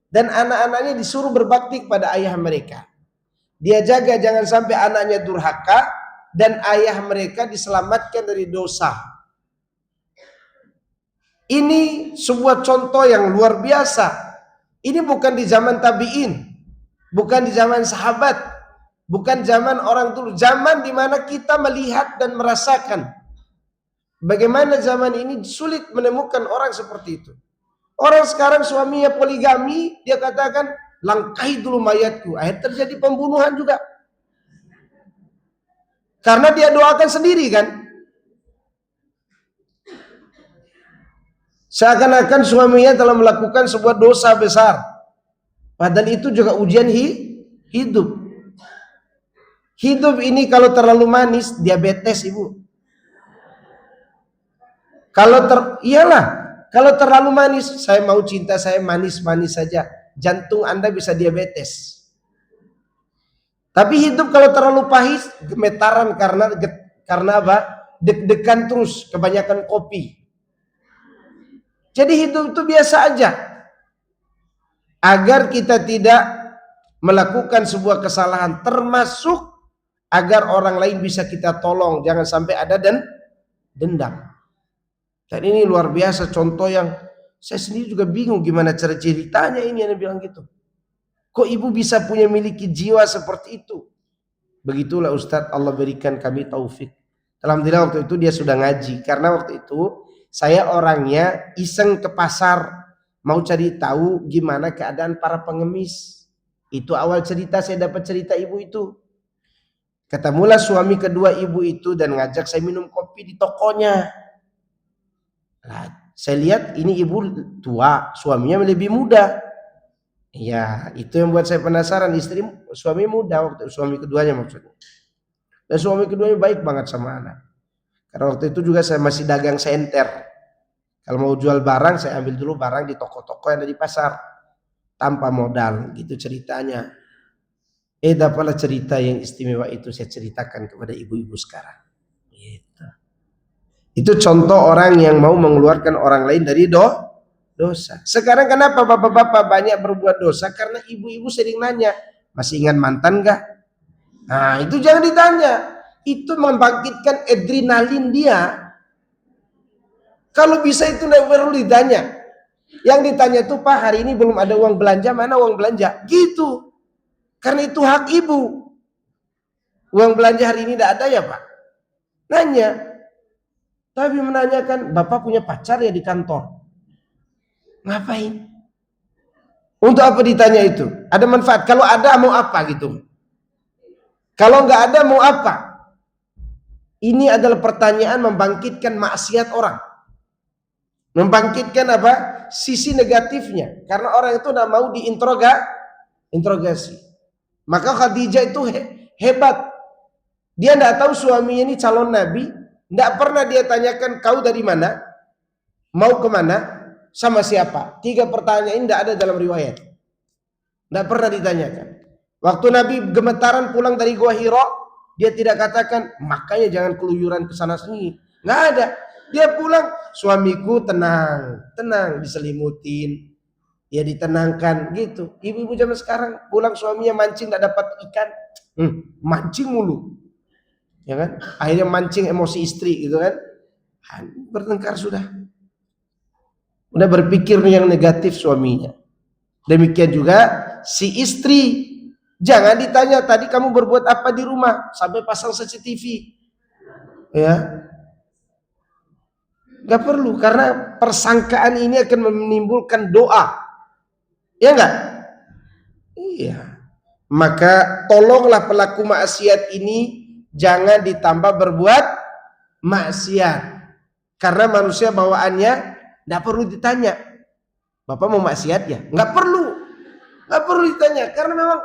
dan anak-anaknya disuruh berbakti kepada ayah mereka. Dia jaga jangan sampai anaknya durhaka dan ayah mereka diselamatkan dari dosa. Ini sebuah contoh yang luar biasa. Ini bukan di zaman tabi'in, bukan di zaman sahabat, bukan zaman orang dulu, zaman di mana kita melihat dan merasakan bagaimana zaman ini sulit menemukan orang seperti itu. Orang sekarang suaminya poligami, dia katakan langkahi dulu mayatku. Akhirnya terjadi pembunuhan juga. Karena dia doakan sendiri kan. Seakan-akan suaminya telah melakukan sebuah dosa besar. Padahal itu juga ujian hidup. Hidup ini kalau terlalu manis, diabetes ibu. Kalau terlalu manis, saya mau cinta saya manis-manis saja, jantung Anda bisa diabetes. Tapi hidup kalau terlalu pahit, gemetaran karena apa? Deg-degan terus, kebanyakan kopi. Jadi hidup itu biasa aja. Agar kita tidak melakukan sebuah kesalahan, termasuk agar orang lain bisa kita tolong, jangan sampai ada dendam. Dan ini luar biasa contoh yang saya sendiri juga bingung gimana cara ceritanya ini yang bilang gitu. Kok ibu bisa punya miliki jiwa seperti itu? Begitulah Ustadz, Allah berikan kami taufik. Alhamdulillah waktu itu dia sudah ngaji. Karena waktu itu saya orangnya iseng ke pasar, mau cari tahu gimana keadaan para pengemis. Itu awal cerita saya dapat cerita ibu itu. Ketemulah suami kedua ibu itu dan ngajak saya minum kopi di tokonya. Nah, saya lihat ini ibu tua, suaminya lebih muda. Ya, itu yang buat saya penasaran. Suami muda waktu suami keduanya maksudnya. Dan suami keduanya baik banget sama anak. Karena waktu itu juga saya masih dagang senter. Kalau mau jual barang, saya ambil dulu barang di toko-toko yang ada di pasar tanpa modal, gitu ceritanya. Dapatlah cerita yang istimewa itu saya ceritakan kepada ibu-ibu sekarang. Gitu. Itu contoh orang yang mau mengeluarkan orang lain dari dosa. Sekarang kenapa bapak-bapak banyak berbuat dosa? Karena ibu-ibu sering nanya, masih ingat mantan gak? Nah itu jangan ditanya. Itu membangkitkan adrenalin dia. Kalau bisa itu tidak perlu ditanya. Yang ditanya itu, Pak hari ini belum ada uang belanja, mana uang belanja? Gitu. Karena itu hak ibu. Uang belanja hari ini tidak ada ya Pak? Nanya. Tapi menanyakan, Bapak punya pacar ya di kantor? Ngapain? Untuk apa ditanya itu? Ada manfaat? Kalau ada mau apa gitu? Kalau nggak ada mau apa? Ini adalah pertanyaan membangkitkan maksiat orang. Membangkitkan apa? Sisi negatifnya. Karena orang itu tidak mau diinterogasi. Maka Khadijah itu hebat. Dia tidak tahu suaminya ini calon nabi. Tidak pernah dia tanyakan kau dari mana? Mau kemana? Sama siapa? 3 pertanyaan ini tidak ada dalam riwayat. Tidak pernah ditanyakan. Waktu Nabi gemetaran pulang dari Gua Hira, dia tidak katakan, makanya jangan keluyuran ke sana sini. Nggak ada. Dia pulang, suamiku tenang, diselimutin, ya ditenangkan gitu. Ibu-ibu zaman sekarang pulang suaminya mancing tidak dapat ikan, mancing mulu, ya kan? Akhirnya mancing emosi istri gitu kan? Bertengkar sudah. Udah berpikir yang negatif suaminya. Demikian juga si istri. Jangan ditanya tadi kamu berbuat apa di rumah sampai pasang CCTV. Ya. Gak perlu karena persangkaan ini akan menimbulkan doa. Ya enggak? Iya. Maka tolonglah pelaku maksiat ini jangan ditambah berbuat maksiat. Karena manusia bawaannya nggak perlu ditanya, Bapak mau maksiat ya? Nggak perlu ditanya, karena memang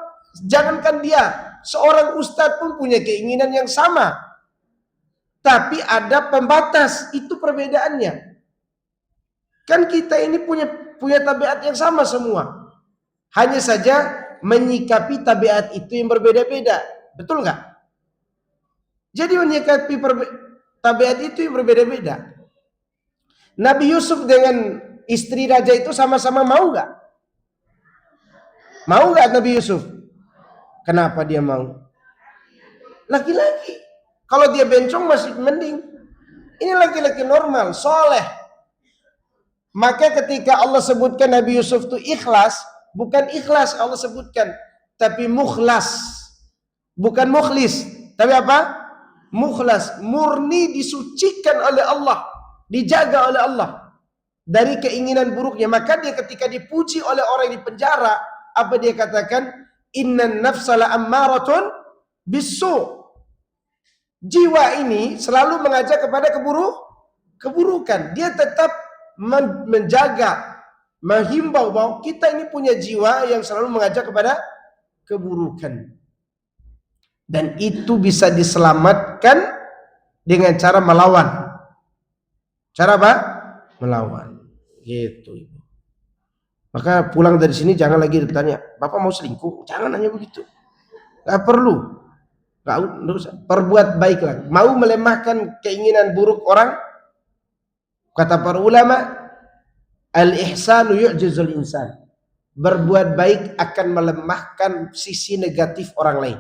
jangankan dia, seorang ustadz pun punya keinginan yang sama, tapi ada pembatas, itu perbedaannya. Kan kita ini punya tabiat yang sama semua, hanya saja menyikapi tabiat itu yang berbeda-beda, betul nggak? Jadi menyikapi tabiat itu yang berbeda-beda. Nabi Yusuf dengan istri raja itu sama-sama mau nggak? Mau nggak Nabi Yusuf? Kenapa dia mau? Laki-laki. Kalau dia bencong masih mending. Ini laki-laki normal, soleh. Maka ketika Allah sebutkan Nabi Yusuf itu ikhlas, bukan ikhlas Allah sebutkan, tapi mukhlas. Bukan mukhlis, tapi apa? Mukhlas, murni disucikan oleh Allah, dijaga oleh Allah dari keinginan buruknya. Maka dia ketika dipuji oleh orang di penjara, apa dia katakan? Innan nafsala ammaratun bisu. Jiwa ini selalu mengajak kepada keburukan. Dia tetap menjaga, menghimbau bahwa kita ini punya jiwa yang selalu mengajak kepada keburukan. Dan itu bisa diselamatkan dengan cara melawan. Cara apa? Melawan. Gitu. Maka pulang dari sini jangan lagi ditanya, Bapak mau selingkuh? Jangan nanya begitu. Gak perlu. Gak usah. Perbuat baiklah. Mau melemahkan keinginan buruk orang? Kata para ulama, al-ihsanu yu'jizul insan. Berbuat baik akan melemahkan sisi negatif orang lain.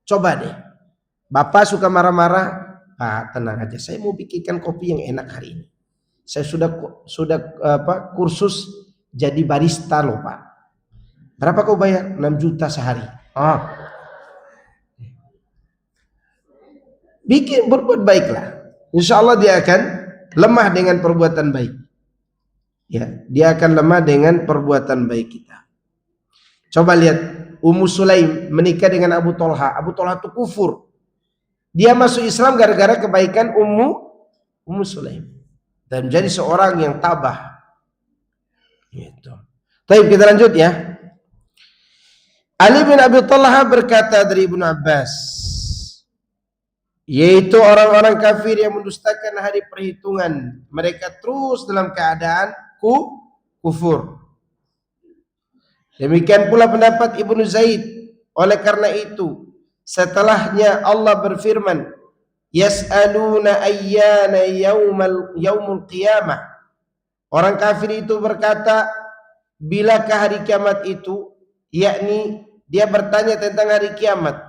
Coba deh, Bapak suka marah-marah, Pak tenang aja, saya mau bikinkan kopi yang enak hari ini. Saya sudah kursus jadi barista loh Pak. Berapa kau bayar? 6 juta sehari. Berbuat baiklah. Insya Allah dia akan lemah dengan perbuatan baik. Ya, dia akan lemah dengan perbuatan baik kita. Coba lihat. Ummu Sulaim menikah dengan Abu Tolha. Abu Tolha itu kufur. Dia masuk Islam gara-gara kebaikan Ummu Sulaim. Dan menjadi seorang yang tabah. Gitu. Baik, kita lanjut ya. Ali bin Abi Tolha berkata dari Ibnu Abbas, yaitu orang-orang kafir yang mendustakan hari perhitungan. Mereka terus dalam keadaan kufur. Demikian pula pendapat Ibnu Zaid. Oleh karena itu, setelahnya Allah berfirman, yas'aluna ayyana yaumul qiyamah. Orang kafir itu berkata, bilakah hari kiamat itu? Yakni dia bertanya tentang hari kiamat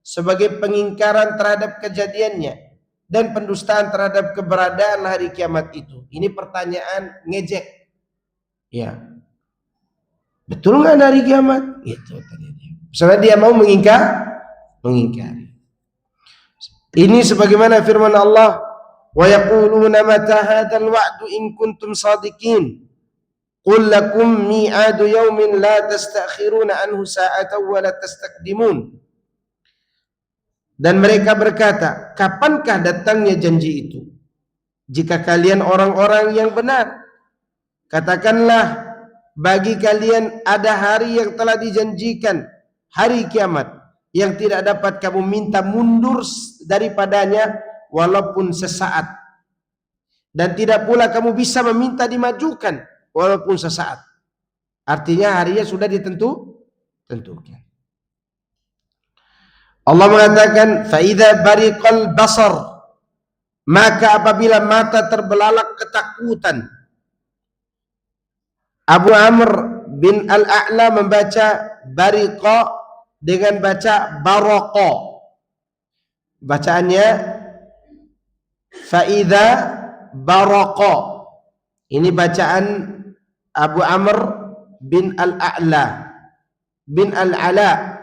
sebagai pengingkaran terhadap kejadiannya dan pendustaan terhadap keberadaan hari kiamat itu. Ini pertanyaan ngejek. Ya. Betul nggak hari kiamat? Gitu tadi dia. Misalnya dia mau mengingkari. Ini sebagaimana firman Allah, wa yaquluna mata hadzal wa'du in kuntum shadiqin. Qul lakum mi'adu yawmin la tastakhiruna anhu sa'atan wa la tastaqdimun. Dan mereka berkata, kapankah datangnya janji itu? Jika kalian orang-orang yang benar, katakanlah, bagi kalian ada hari yang telah dijanjikan, hari kiamat, yang tidak dapat kamu minta mundur daripadanya walaupun sesaat. Dan tidak pula kamu bisa meminta dimajukan walaupun sesaat. Artinya harinya sudah tentukan. Allah mengatakan, فَإِذَا بَرِقَ الْبَصَرُ, maka apabila mata terbelalak ketakutan. Abu Amr bin Al-A'la membaca bariqa dengan baca baraqo. Bacaannya fa'idha baraqo. Ini bacaan Abu Amr bin Al-A'la bin Al-Ala.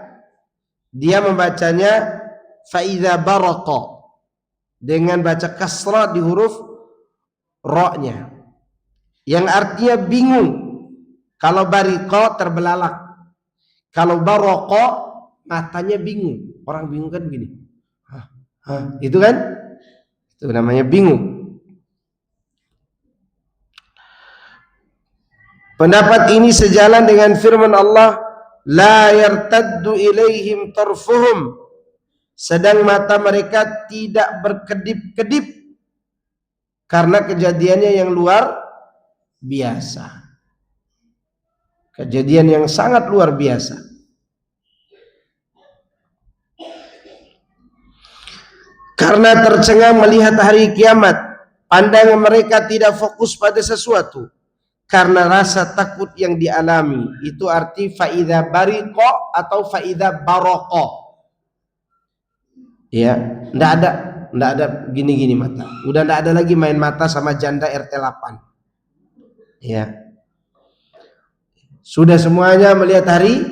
Dia membacanya fa'idha baraqo dengan baca kasrah di huruf ra-nya, yang artinya bingung. Kalau bariqo terbelalak, kalau baraqo matanya bingung. Orang bingung kan begini. Itu kan? Itu namanya bingung. Pendapat ini sejalan dengan firman Allah, la yartaddu ilaihim tarfuhum, sedang mata mereka tidak berkedip-kedip karena kejadiannya yang luar biasa. Kejadian yang sangat luar biasa. Karena tercengang melihat hari kiamat, pandangan mereka tidak fokus pada sesuatu. karena rasa takut yang dialami. Itu arti faida bariqo atau faida baroko. Ya, ndak ada gini-gini mata. Udah ndak ada lagi main mata sama janda RT 8. Ya, sudah semuanya melihat hari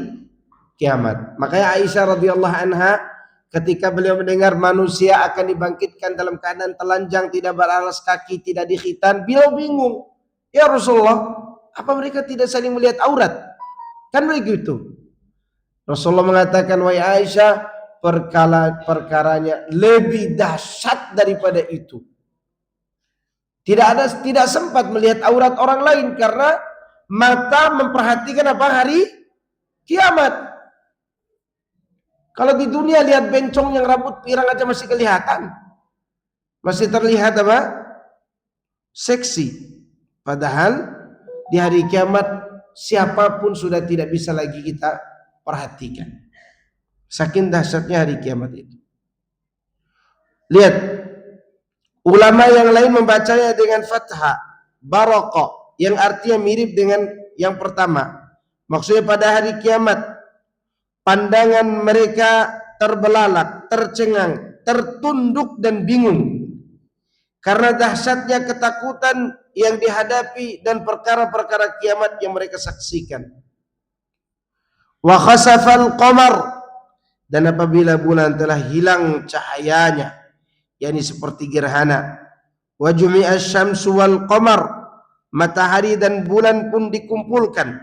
kiamat. Makanya Aisyah radhiyallahu anha ketika beliau mendengar manusia akan dibangkitkan dalam keadaan telanjang, tidak beralas kaki, tidak dikhitan, beliau bingung. Ya Rasulullah, apa mereka tidak saling melihat aurat? Kan begitu. Rasulullah mengatakan, wahai Aisyah, perkaranya lebih dahsyat daripada itu. Tidak sempat melihat aurat orang lain karena mata memperhatikan apa? Hari kiamat. Kalau di dunia lihat bencong yang rambut pirang aja masih kelihatan. Masih terlihat apa? Seksi. Padahal di hari kiamat siapapun sudah tidak bisa lagi kita perhatikan. Saking dahsyatnya hari kiamat itu. Lihat, ulama yang lain membacanya dengan fathah baraqah, yang artinya mirip dengan yang pertama. Maksudnya pada hari kiamat pandangan mereka terbelalak, tercengang, tertunduk dan bingung karena dahsyatnya ketakutan yang dihadapi dan perkara-perkara kiamat yang mereka saksikan. Wa khasafal qamar, dan apabila bulan telah hilang cahayanya, yakni seperti gerhana. Wa jumi'a syamsu wal qamar, matahari dan bulan pun dikumpulkan,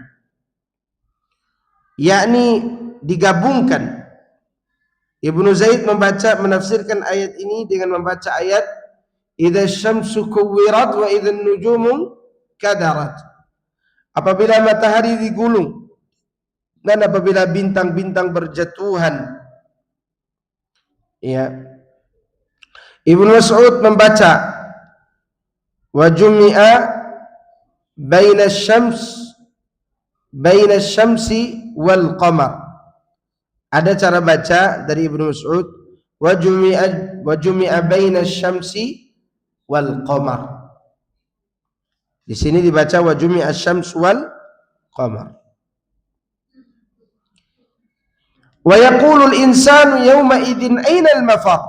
yakni digabungkan. Ibnu Zaid menafsirkan ayat ini dengan membaca ayat idza syamsu kuwirat wa idza nujumu kadarat. Apabila matahari digulung dan apabila bintang-bintang berjatuhan. Ya. Ibnu Mas'ud membaca wa jumi'a baina syamsi wal qamar. Ada cara baca dari Ibnu Mas'ud wa jumi'a baina syamsi wal qamar. Di sini dibaca wa jumi'a syams wal qamar. Wa yaqulu al-insanu yawma idzin aina al-mafar.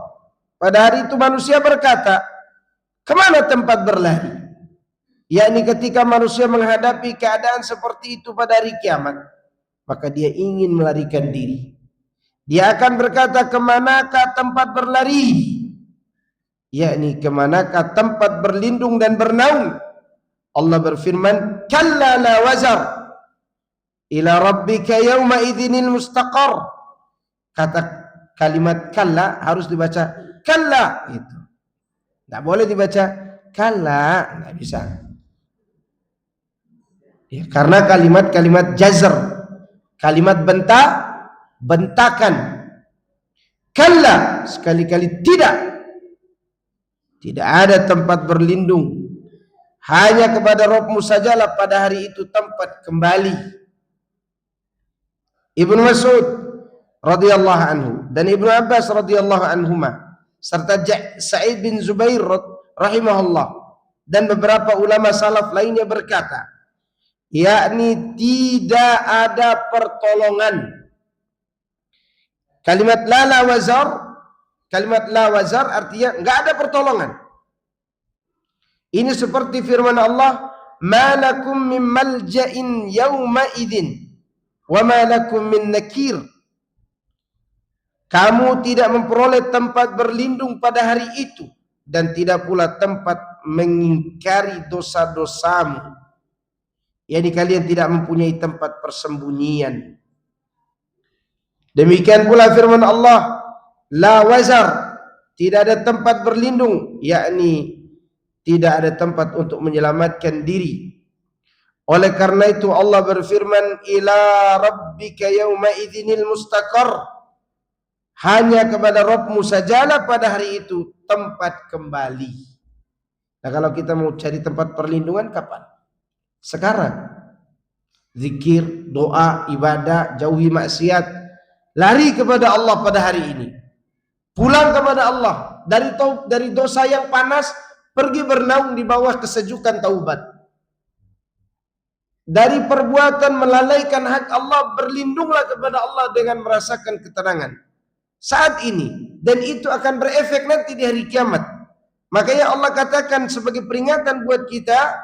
Pada hari itu manusia berkata, kemana tempat berlari? Yakni ketika manusia menghadapi keadaan seperti itu pada hari kiamat, maka dia ingin melarikan diri. Dia akan berkata, kemanakah tempat berlari? Yakni kemanakah tempat berlindung dan bernaung? Allah berfirman, kalla la wazar ila rabbika yawma idzinil mustaqar. Kata kalimat kalla harus dibaca kalla itu. Tidak boleh dibaca kalla, tidak bisa. Ya, karena kalimat-kalimat jazr, kalimat bentakan. Kalla, sekali-kali tidak. Tidak ada tempat berlindung. Hanya kepada Rabbmu sajalah pada hari itu tempat kembali. Ibnu Mas'ud radhiyallahu anhu dan Ibnu Abbas radhiyallahu anhuma serta Sa'id bin Zubair rahimahullah dan beberapa ulama salaf lainnya berkata, yakni tidak ada pertolongan. Kalimat la wazar artinya enggak ada pertolongan. Ini seperti firman Allah, ma lakum min malja'in yawma idzin wa ma lakum min nakir. Kamu tidak memperoleh tempat berlindung pada hari itu dan tidak pula tempat mengingkari dosa-dosamu. Yani kalian tidak mempunyai tempat persembunyian. Demikian pula firman Allah, la wazar, tidak ada tempat berlindung, yakni tidak ada tempat untuk menyelamatkan diri. Oleh karena itu Allah berfirman, ila rabbika yawma idzinil mustaqar. Hanya kepada Rabbmu sajalah pada hari itu tempat kembali. Nah, kalau kita mau cari tempat perlindungan kapan? Sekarang. Zikir, doa, ibadah, jauhi maksiat. Lari kepada Allah pada hari ini. Pulang kepada Allah dari dosa yang panas, pergi bernaung di bawah kesejukan taubat. dari perbuatan melalaikan hak Allah, berlindunglah kepada Allah dengan merasakan ketenangan saat ini, dan itu akan berefek nanti di hari kiamat. Makanya Allah katakan sebagai peringatan buat kita,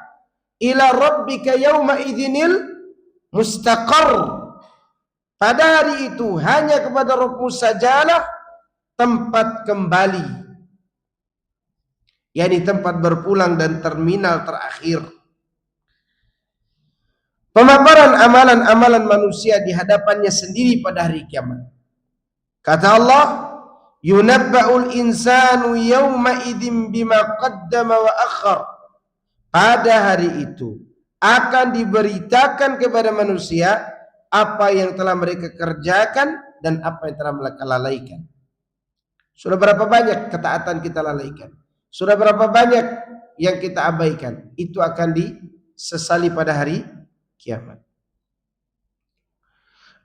ila rabbika yauma idzinil mustaqar. Pada hari itu hanya kepada Rabbmu sajalah tempat kembali, yakni tempat berpulang dan terminal terakhir. Pemaparan amalan-amalan manusia di hadapannya sendiri pada hari kiamat. Kata Allah, yunabba'ul insanu yawma idzin bima qaddama wa akhar. Pada hari itu akan diberitakan kepada manusia apa yang telah mereka kerjakan dan apa yang telah mereka lalaikan. Sudah berapa banyak ketaatan kita lalaikan? Sudah berapa banyak yang kita abaikan? Itu akan disesali pada hari kiamat.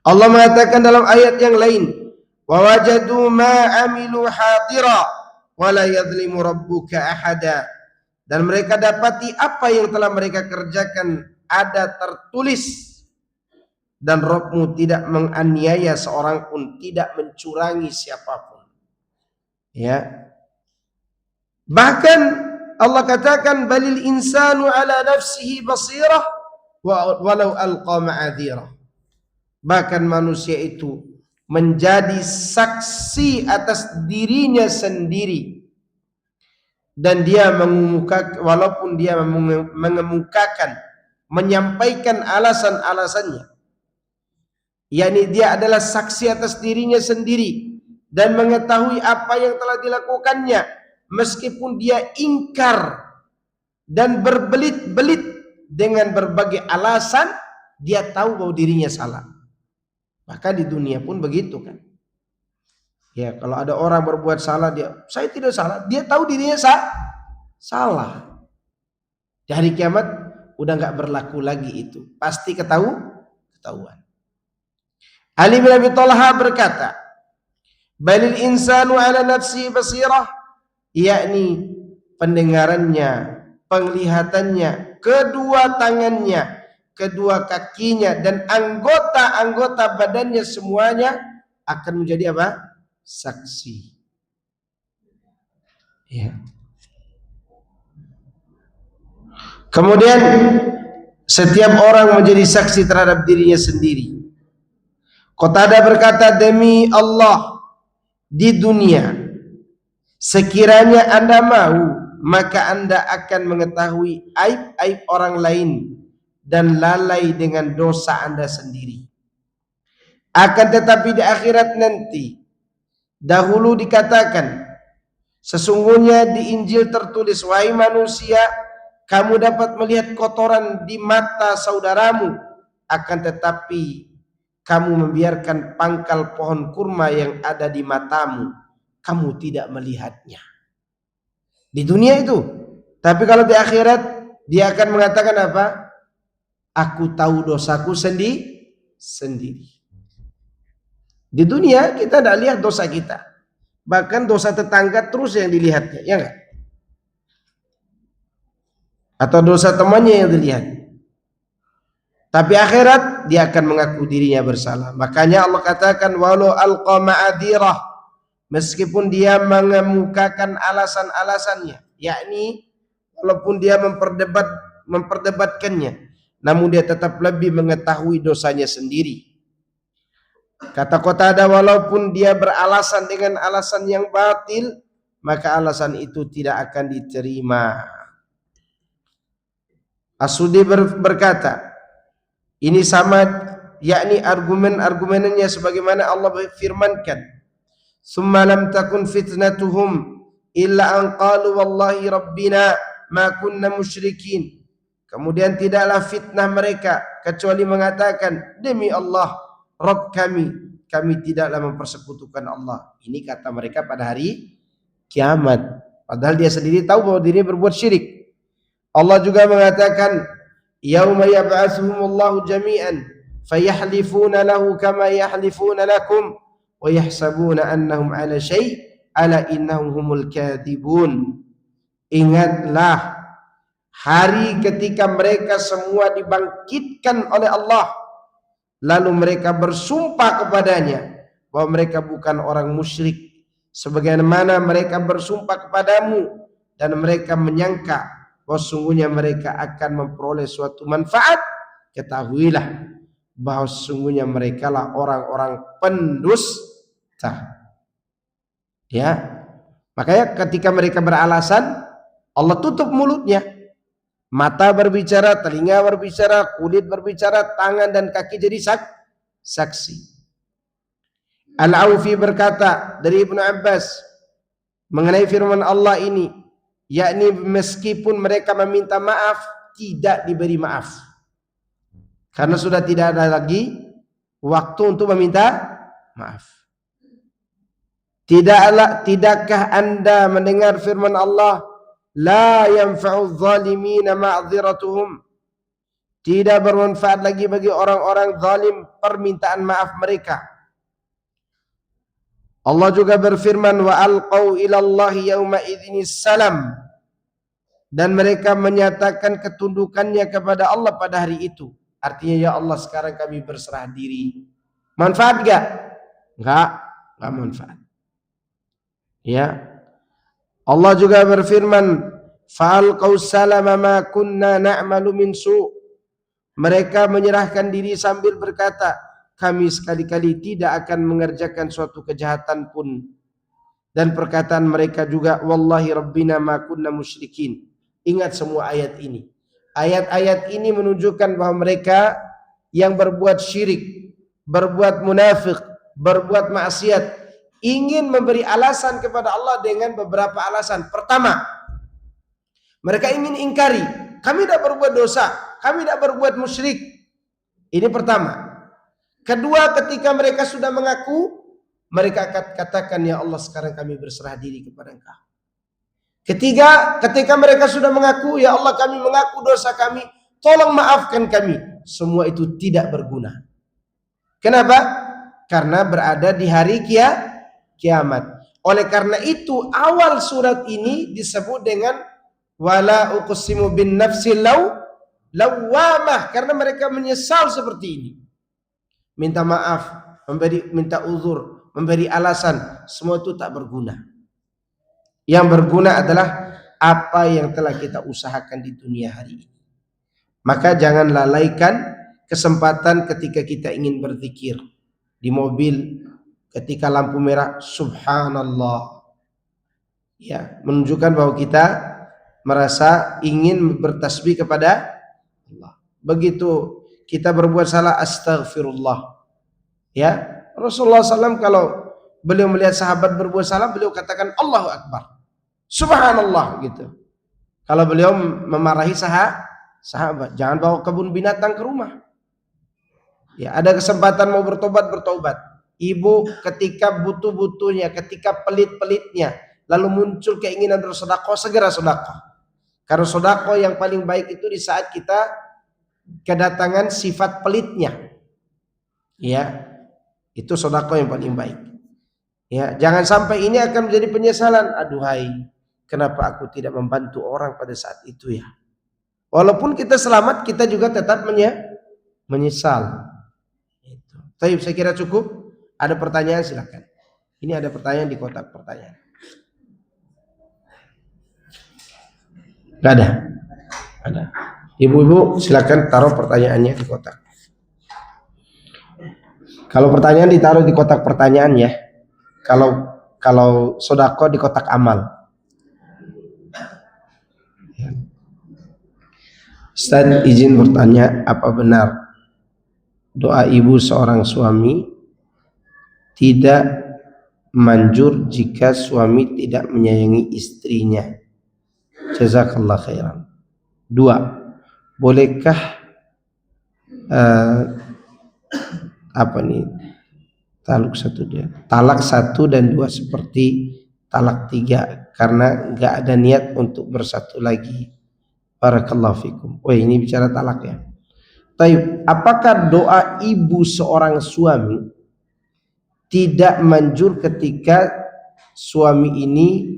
Allah mengatakan dalam ayat yang lain, wa wajadu ma amilu hadira wa la yadhlimu rabbuka ahada. Dan mereka dapati apa yang telah mereka kerjakan ada tertulis, dan Rabbmu tidak menganiaya seorang pun, tidak mencurangi siapapun. Ya. Bahkan Allah katakan balil insanu ala nafsihi basirah walau alqa ma'adhirah. Bahkan manusia itu menjadi saksi atas dirinya sendiri, dan dia mengemukakan, walaupun dia mengemukakan, menyampaikan alasan-alasannya, yakni dia adalah saksi atas dirinya sendiri dan mengetahui apa yang telah dilakukannya, meskipun dia ingkar dan berbelit-belit dengan berbagai alasan, dia tahu bahwa dirinya salah. Maka di dunia pun begitu kan. Ya, kalau ada orang berbuat salah, saya tidak salah, dia tahu dirinya salah. Di hari kiamat udah nggak berlaku lagi itu, pasti ketahuan. Ali bin Abi Thalha berkata, balil insanu ala nafsi basirah, yakni pendengarannya, penglihatannya, kedua tangannya, kedua kakinya, dan anggota-anggota badannya semuanya akan menjadi apa? Saksi. Ya. Kemudian setiap orang menjadi saksi terhadap dirinya sendiri. Qatadah berkata, demi Allah, di dunia sekiranya Anda mau, maka Anda akan mengetahui aib-aib orang lain dan lalai dengan dosa Anda sendiri. Akan tetapi di akhirat nanti, dahulu dikatakan, sesungguhnya di Injil tertulis, wahai manusia, kamu dapat melihat kotoran di mata saudaramu, akan tetapi kamu membiarkan pangkal pohon kurma yang ada di matamu, kamu tidak melihatnya. Di dunia itu. Tapi kalau di akhirat, dia akan mengatakan apa? Aku tahu dosaku sendiri. Di dunia kita tidak lihat dosa kita. Bahkan dosa tetangga terus yang dilihatnya, ya enggak? Atau dosa temannya yang dilihat. Tapi akhirat dia akan mengaku dirinya bersalah. Makanya Allah katakan walau alqa ma'adhirah, meskipun dia mengemukakan alasan-alasannya, yakni walaupun dia memperdebatkannya, namun dia tetap lebih mengetahui dosanya sendiri. Kata Qatadah, walaupun dia beralasan dengan alasan yang batil, maka alasan itu tidak akan diterima. As-Sudi berkata, ini sama, yakni argumennya sebagaimana Allah firmankan, summa lam takun fitnatuhum illa an qalu wallahi rabbina ma kunna musyrikin. Kemudian tidaklah fitnah mereka kecuali mengatakan, demi Allah Rabb kami tidaklah mempersekutukan Allah. Ini kata mereka pada hari kiamat, padahal dia sendiri tahu bahwa dirinya berbuat syirik. Allah juga mengatakan, yauma yab'atsuhumullahu jami'an fayahlifuna lahu kama yahlifuna lakum wa yahsabuna annahum ala syai' ala innahum humul kadhibun. Ingatlah hari ketika mereka semua dibangkitkan oleh Allah, lalu mereka bersumpah kepadanya bahwa mereka bukan orang musyrik sebagaimana mereka bersumpah kepadamu, dan mereka menyangka bahwa sungguhnya mereka akan memperoleh suatu manfaat. Ketahuilah bahwa sesungguhnya mereka lah orang-orang pendusta. Ya, makanya ketika mereka beralasan, Allah tutup mulutnya. Mata berbicara, telinga berbicara, kulit berbicara, tangan dan kaki jadi saksi. Al-Aufi berkata dari Ibnu Abbas mengenai firman Allah ini, yakni meskipun mereka meminta maaf, tidak diberi maaf. Karena sudah tidak ada lagi waktu untuk meminta maaf. Tidakkah Anda mendengar firman Allah, la yanfa'u zalimina ma'dziratuhum, tidak bermanfaat lagi bagi orang-orang zalim permintaan maaf mereka. Allah juga berfirman, wa alqau ilallahi yauma idzinis salam, dan mereka menyatakan ketundukannya kepada Allah pada hari itu. Artinya, ya Allah, sekarang kami berserah diri. Manfaat enggak? Enggak manfaat. Ya. Allah juga berfirman, fa'alqau salama ma kunna na'malu min su'. Mereka menyerahkan diri sambil berkata, kami sekali-kali tidak akan mengerjakan suatu kejahatan pun. Dan perkataan mereka juga, wallahi rabbina ma kunna musyrikin. Ingat semua ayat ini. Ayat-ayat ini menunjukkan bahwa mereka yang berbuat syirik, berbuat munafik, berbuat maksiat, ingin memberi alasan kepada Allah dengan beberapa alasan. Pertama, mereka ingin ingkari, kami tidak berbuat dosa, kami tidak berbuat musyrik. Ini pertama. Kedua, ketika mereka sudah mengaku, mereka akan katakan, ya Allah, sekarang kami berserah diri kepada Engkau. Ketiga, ketika mereka sudah mengaku, ya Allah, kami mengaku dosa kami, tolong maafkan kami. Semua itu tidak berguna. Kenapa? Karena berada di hari kiamat. Oleh karena itu, awal surat ini disebut dengan wala uqsimu bin nafsil lawwamah, karena mereka menyesal seperti ini. Minta maaf, minta uzur, memberi alasan, semua itu tak berguna. Yang berguna adalah apa yang telah kita usahakan di dunia hari ini. Maka jangan lalaikan kesempatan ketika kita ingin berzikir di mobil, ketika lampu merah, subhanallah. Ya, menunjukkan bahwa kita merasa ingin bertasbih kepada Allah. Begitu kita berbuat salah, astaghfirullah. Ya, Rasulullah SAW kalau beliau melihat sahabat berbuat salah, beliau katakan Allahu Akbar, subhanallah gitu. Kalau beliau memarahi sahabat, jangan bawa kebun binatang ke rumah. Ya, ada kesempatan mau bertobat. Ibu ketika butuh-butuhnya, ketika pelit-pelitnya, lalu muncul keinginan bersedekah, segera sedekah. Karena sedekah yang paling baik itu di saat kita kedatangan sifat pelitnya. Ya, itu sedekah yang paling baik. Ya, jangan sampai ini akan menjadi penyesalan. Aduhai, kenapa aku tidak membantu orang pada saat itu ya? Walaupun kita selamat, kita juga tetap menyesal. Itu. Tapi saya kira cukup. Ada pertanyaan, silakan. Ini ada pertanyaan di kotak pertanyaan. Gak ada? Ada. Ibu-ibu silakan taruh pertanyaannya di kotak. Kalau pertanyaan ditaruh di kotak pertanyaan ya. Kalau sedekah di kotak amal. Ustaz, izin bertanya, apa benar doa ibu seorang suami tidak manjur jika suami tidak menyayangi istrinya? Jazakallah khairan. 2. Bolehkah talak 1 dan 2 seperti talak 3 karena enggak ada niat untuk bersatu lagi? Barakallahu fikum. Oh, ini bicara talak ya. Taib, apakah doa ibu seorang suami tidak manjur ketika suami ini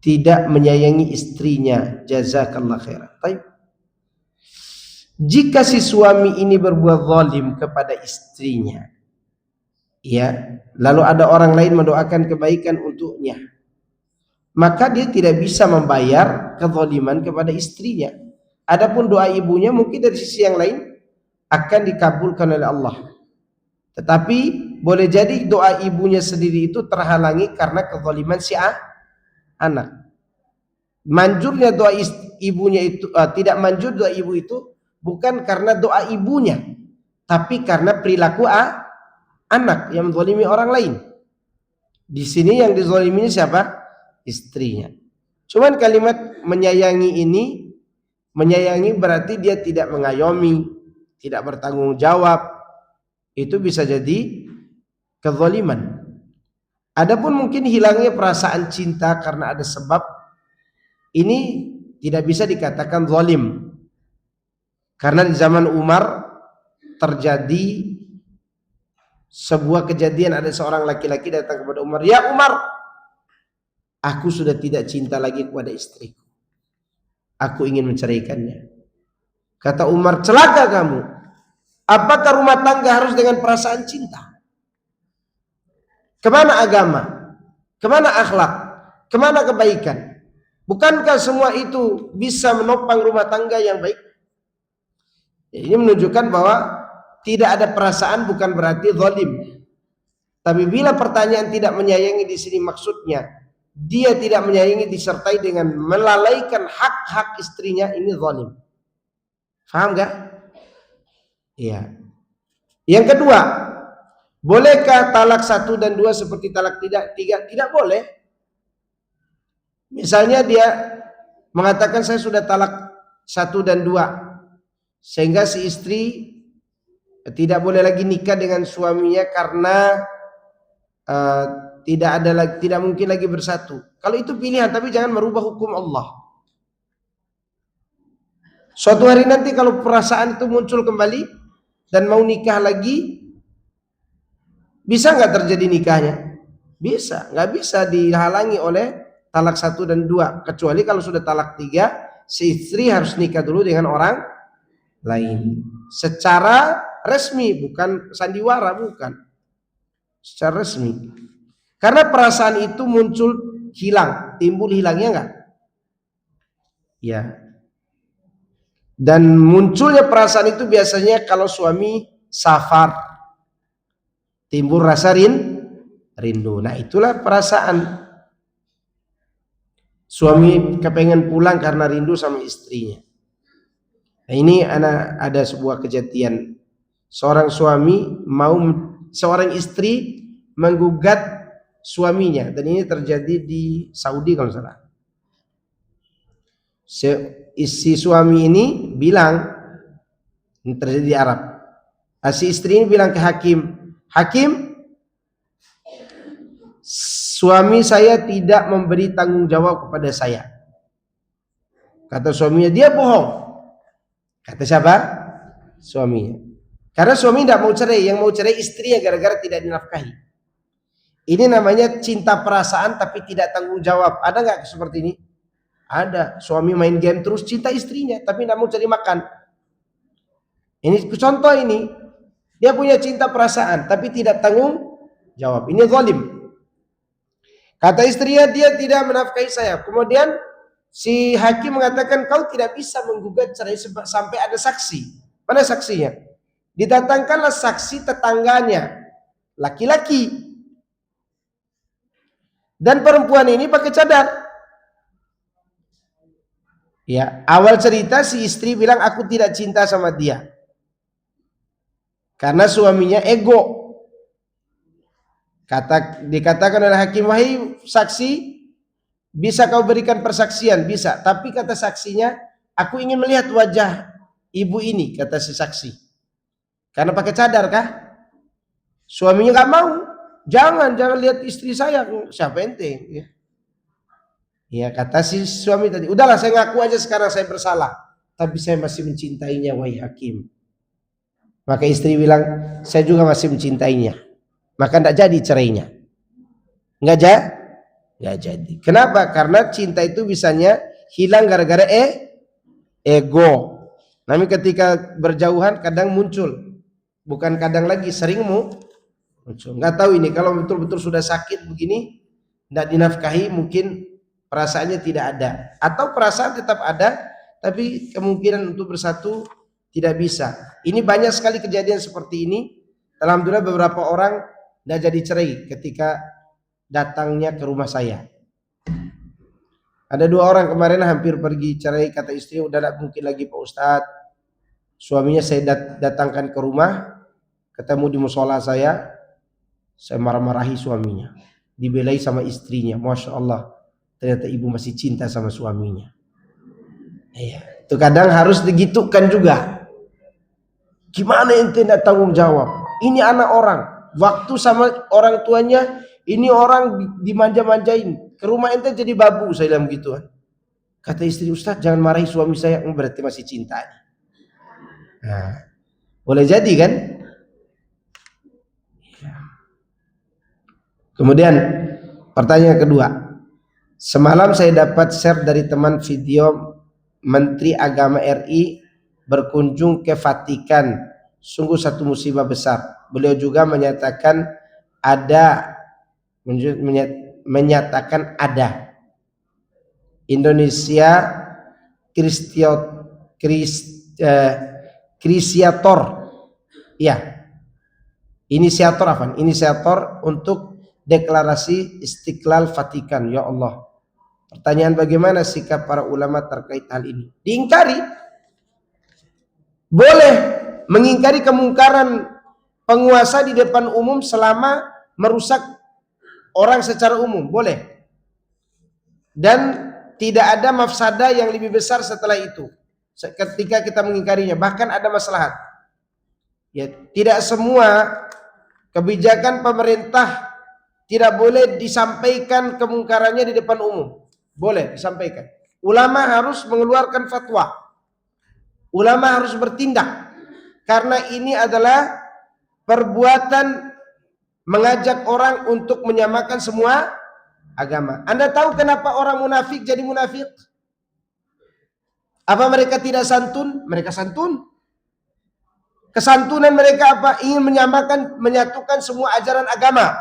tidak menyayangi istrinya. Jazakallah khairan. Baik. Jika si suami ini berbuat zalim kepada istrinya, ya, lalu ada orang lain mendoakan kebaikan untuknya, maka dia tidak bisa membayar kezaliman kepada istrinya. Adapun doa ibunya mungkin dari sisi yang lain akan dikabulkan oleh Allah. Tetapi boleh jadi doa ibunya sendiri itu terhalangi karena kezaliman si anak. Manjurnya doa ibunya itu tidak manjur doa ibu itu bukan karena doa ibunya, tapi karena perilaku anak yang menzalimi orang lain. Di sini yang dizalimi siapa? Istrinya. Cuman kalimat menyayangi ini, menyayangi berarti dia tidak mengayomi, tidak bertanggung jawab. Itu bisa jadi kezaliman. Adapun mungkin hilangnya perasaan cinta karena ada sebab, ini tidak bisa dikatakan zalim. Karena di zaman Umar terjadi sebuah kejadian, ada seorang laki-laki datang kepada Umar, "Ya Umar, aku sudah tidak cinta lagi kepada istriku. Aku ingin menceraikannya." Kata Umar, "Celaka kamu. Apakah rumah tangga harus dengan perasaan cinta? Kemana agama? Kemana akhlak? Kemana kebaikan? Bukankah semua itu bisa menopang rumah tangga yang baik?" Ini menunjukkan bahwa tidak ada perasaan bukan berarti zalim. Tapi bila pertanyaan tidak menyayangi di sini maksudnya dia tidak menyayangi disertai dengan melalaikan hak-hak istrinya, ini zalim. Faham gak? Iya. Yang kedua, bolehkah talak 1 dan 2 seperti talak 3? Tidak boleh. Misalnya dia mengatakan saya sudah talak 1 dan 2, sehingga si istri tidak boleh lagi nikah dengan suaminya karena tidak mungkin lagi bersatu. Kalau itu pilihan, tapi jangan merubah hukum Allah. Suatu hari nanti kalau perasaan itu muncul kembali dan mau nikah lagi, bisa nggak terjadi nikahnya? Bisa, nggak bisa dihalangi oleh talak 1 dan 2. Kecuali kalau sudah talak 3, si istri harus nikah dulu dengan orang lain secara resmi, bukan sandiwara, bukan secara resmi. Karena perasaan itu muncul hilang, timbul hilangnya enggak? Ya. Dan munculnya perasaan itu biasanya kalau suami safar, timbul rasa rindu. Nah, itulah perasaan. Suami kepengen pulang karena rindu sama istrinya. Nah, ini ada sebuah kejadian. Seorang istri menggugat suaminya, dan ini terjadi di Saudi kalau salah. Si suami ini bilang, ini terjadi di Arab. Si istri ini bilang ke hakim, suami saya tidak memberi tanggung jawab kepada saya. Kata suaminya, dia bohong. Kata siapa? Suaminya. Karena suami tidak mau cerai, yang mau cerai istrinya gara-gara tidak dinafkahi. Ini namanya cinta perasaan tapi tidak tanggung jawab. Ada nggak seperti ini? Ada. Suami main game terus cinta istrinya tapi tidak mau cari makan. Ini contoh ini. Dia punya cinta perasaan tapi tidak tanggung jawab. Ini zalim. Kata istrinya, dia tidak menafkahi saya. Kemudian si hakim mengatakan, kau tidak bisa menggugat cerai sampai ada saksi. Mana saksinya? Didatangkanlah saksi tetangganya, laki-laki. Dan perempuan ini pakai cadar. Ya, awal cerita si istri bilang aku tidak cinta sama dia. Karena suaminya ego. Dikatakan oleh hakim, wahai saksi, bisa kau berikan persaksian? Bisa. Tapi kata saksinya, aku ingin melihat wajah ibu ini, kata si saksi. Karena pakai cadar kah? Suaminya nggak mau. Jangan lihat istri saya. Siapa ente? Ya, kata si suami tadi, udahlah saya ngaku aja sekarang saya bersalah. Tapi saya masih mencintainya, wahai hakim. Maka istri bilang, saya juga masih mencintainya. Maka tidak jadi cerainya. nggak jadi. Kenapa? Karena cinta itu bisanya hilang gara-gara ego. Namun ketika berjauhan kadang muncul, bukan kadang lagi, sering muncul. Nggak tahu ini kalau betul-betul sudah sakit begini, tidak dinafkahi, mungkin perasaannya tidak ada, atau perasaan tetap ada, tapi kemungkinan untuk bersatu tidak bisa. Ini banyak sekali kejadian seperti ini. Alhamdulillah beberapa orang tidak jadi cerai ketika datangnya ke rumah saya. Ada 2 orang kemarin hampir pergi cerai, kata istri udah tidak mungkin lagi Pak Ustadz. Suaminya saya datangkan ke rumah, ketemu di musola saya marah-marahi suaminya, dibelai sama istrinya. Masya Allah, ternyata ibu masih cinta sama suaminya. Iya, itu kadang harus digitukan juga. Gimana ente tidak tanggung jawab? Ini anak orang, waktu sama orang tuanya, ini orang dimanja-manjain. Ke rumah ente jadi babu, saya bilang gitu. Kata istri, Ustaz jangan marahi suami saya, berarti masih cinta. Nah, boleh jadi kan? Kemudian pertanyaan kedua, semalam saya dapat share dari teman video Menteri Agama RI berkunjung ke Vatikan, sungguh satu musibah besar. Beliau juga menyatakan Indonesia inisiator untuk deklarasi Istiqlal Vatikan. Ya Allah, pertanyaan bagaimana sikap para ulama terkait hal ini? Diingkari, boleh mengingkari kemungkaran penguasa di depan umum selama merusak orang secara umum, boleh. Dan tidak ada mafsadah yang lebih besar setelah itu ketika kita mengingkarinya, bahkan ada maslahat. Ya, tidak semua kebijakan pemerintah tidak boleh disampaikan kemungkarannya di depan umum. Boleh disampaikan. Ulama harus mengeluarkan fatwa. Ulama harus bertindak. Karena ini adalah perbuatan mengajak orang untuk menyamakan semua agama. Anda tahu kenapa orang munafik jadi munafik? Apa mereka tidak santun? Mereka santun. Kesantunan mereka apa? Ingin menyatukan semua ajaran agama,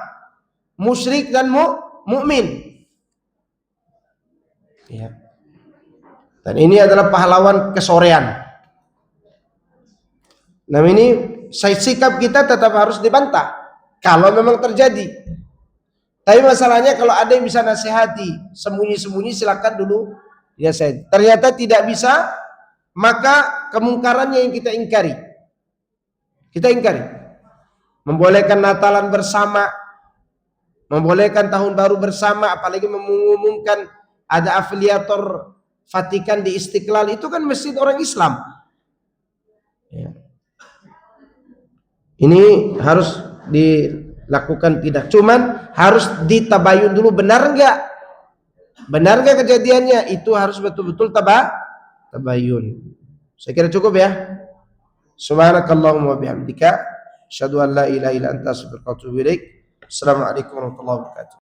musyrik dan mukmin. Ya. Dan ini adalah pahlawan kesorean. Nah, ini sikap kita tetap harus dibantah kalau memang terjadi. Tapi masalahnya kalau ada yang bisa nasihati, sembunyi-sembunyi silakan dulu. Ya, ternyata tidak bisa, maka kemungkarannya yang kita ingkari. Kita ingkari. Membolehkan Natalan bersama, membolehkan tahun baru bersama, apalagi mengumumkan ada afiliator Vatikan di Istiqlal, itu kan masjid orang Islam. Ya. Ini harus dilakukan tidak, cuman harus ditabayun dulu, benar enggak? Benar enggak kejadiannya? Itu harus betul-betul tabayun. Saya kira cukup ya. Subhanakallahumma wa bihamdika asyhadu an la ilaha illa anta astaghfiruka wa atubu ilaik. Assalamualaikum warahmatullahi wabarakatuh.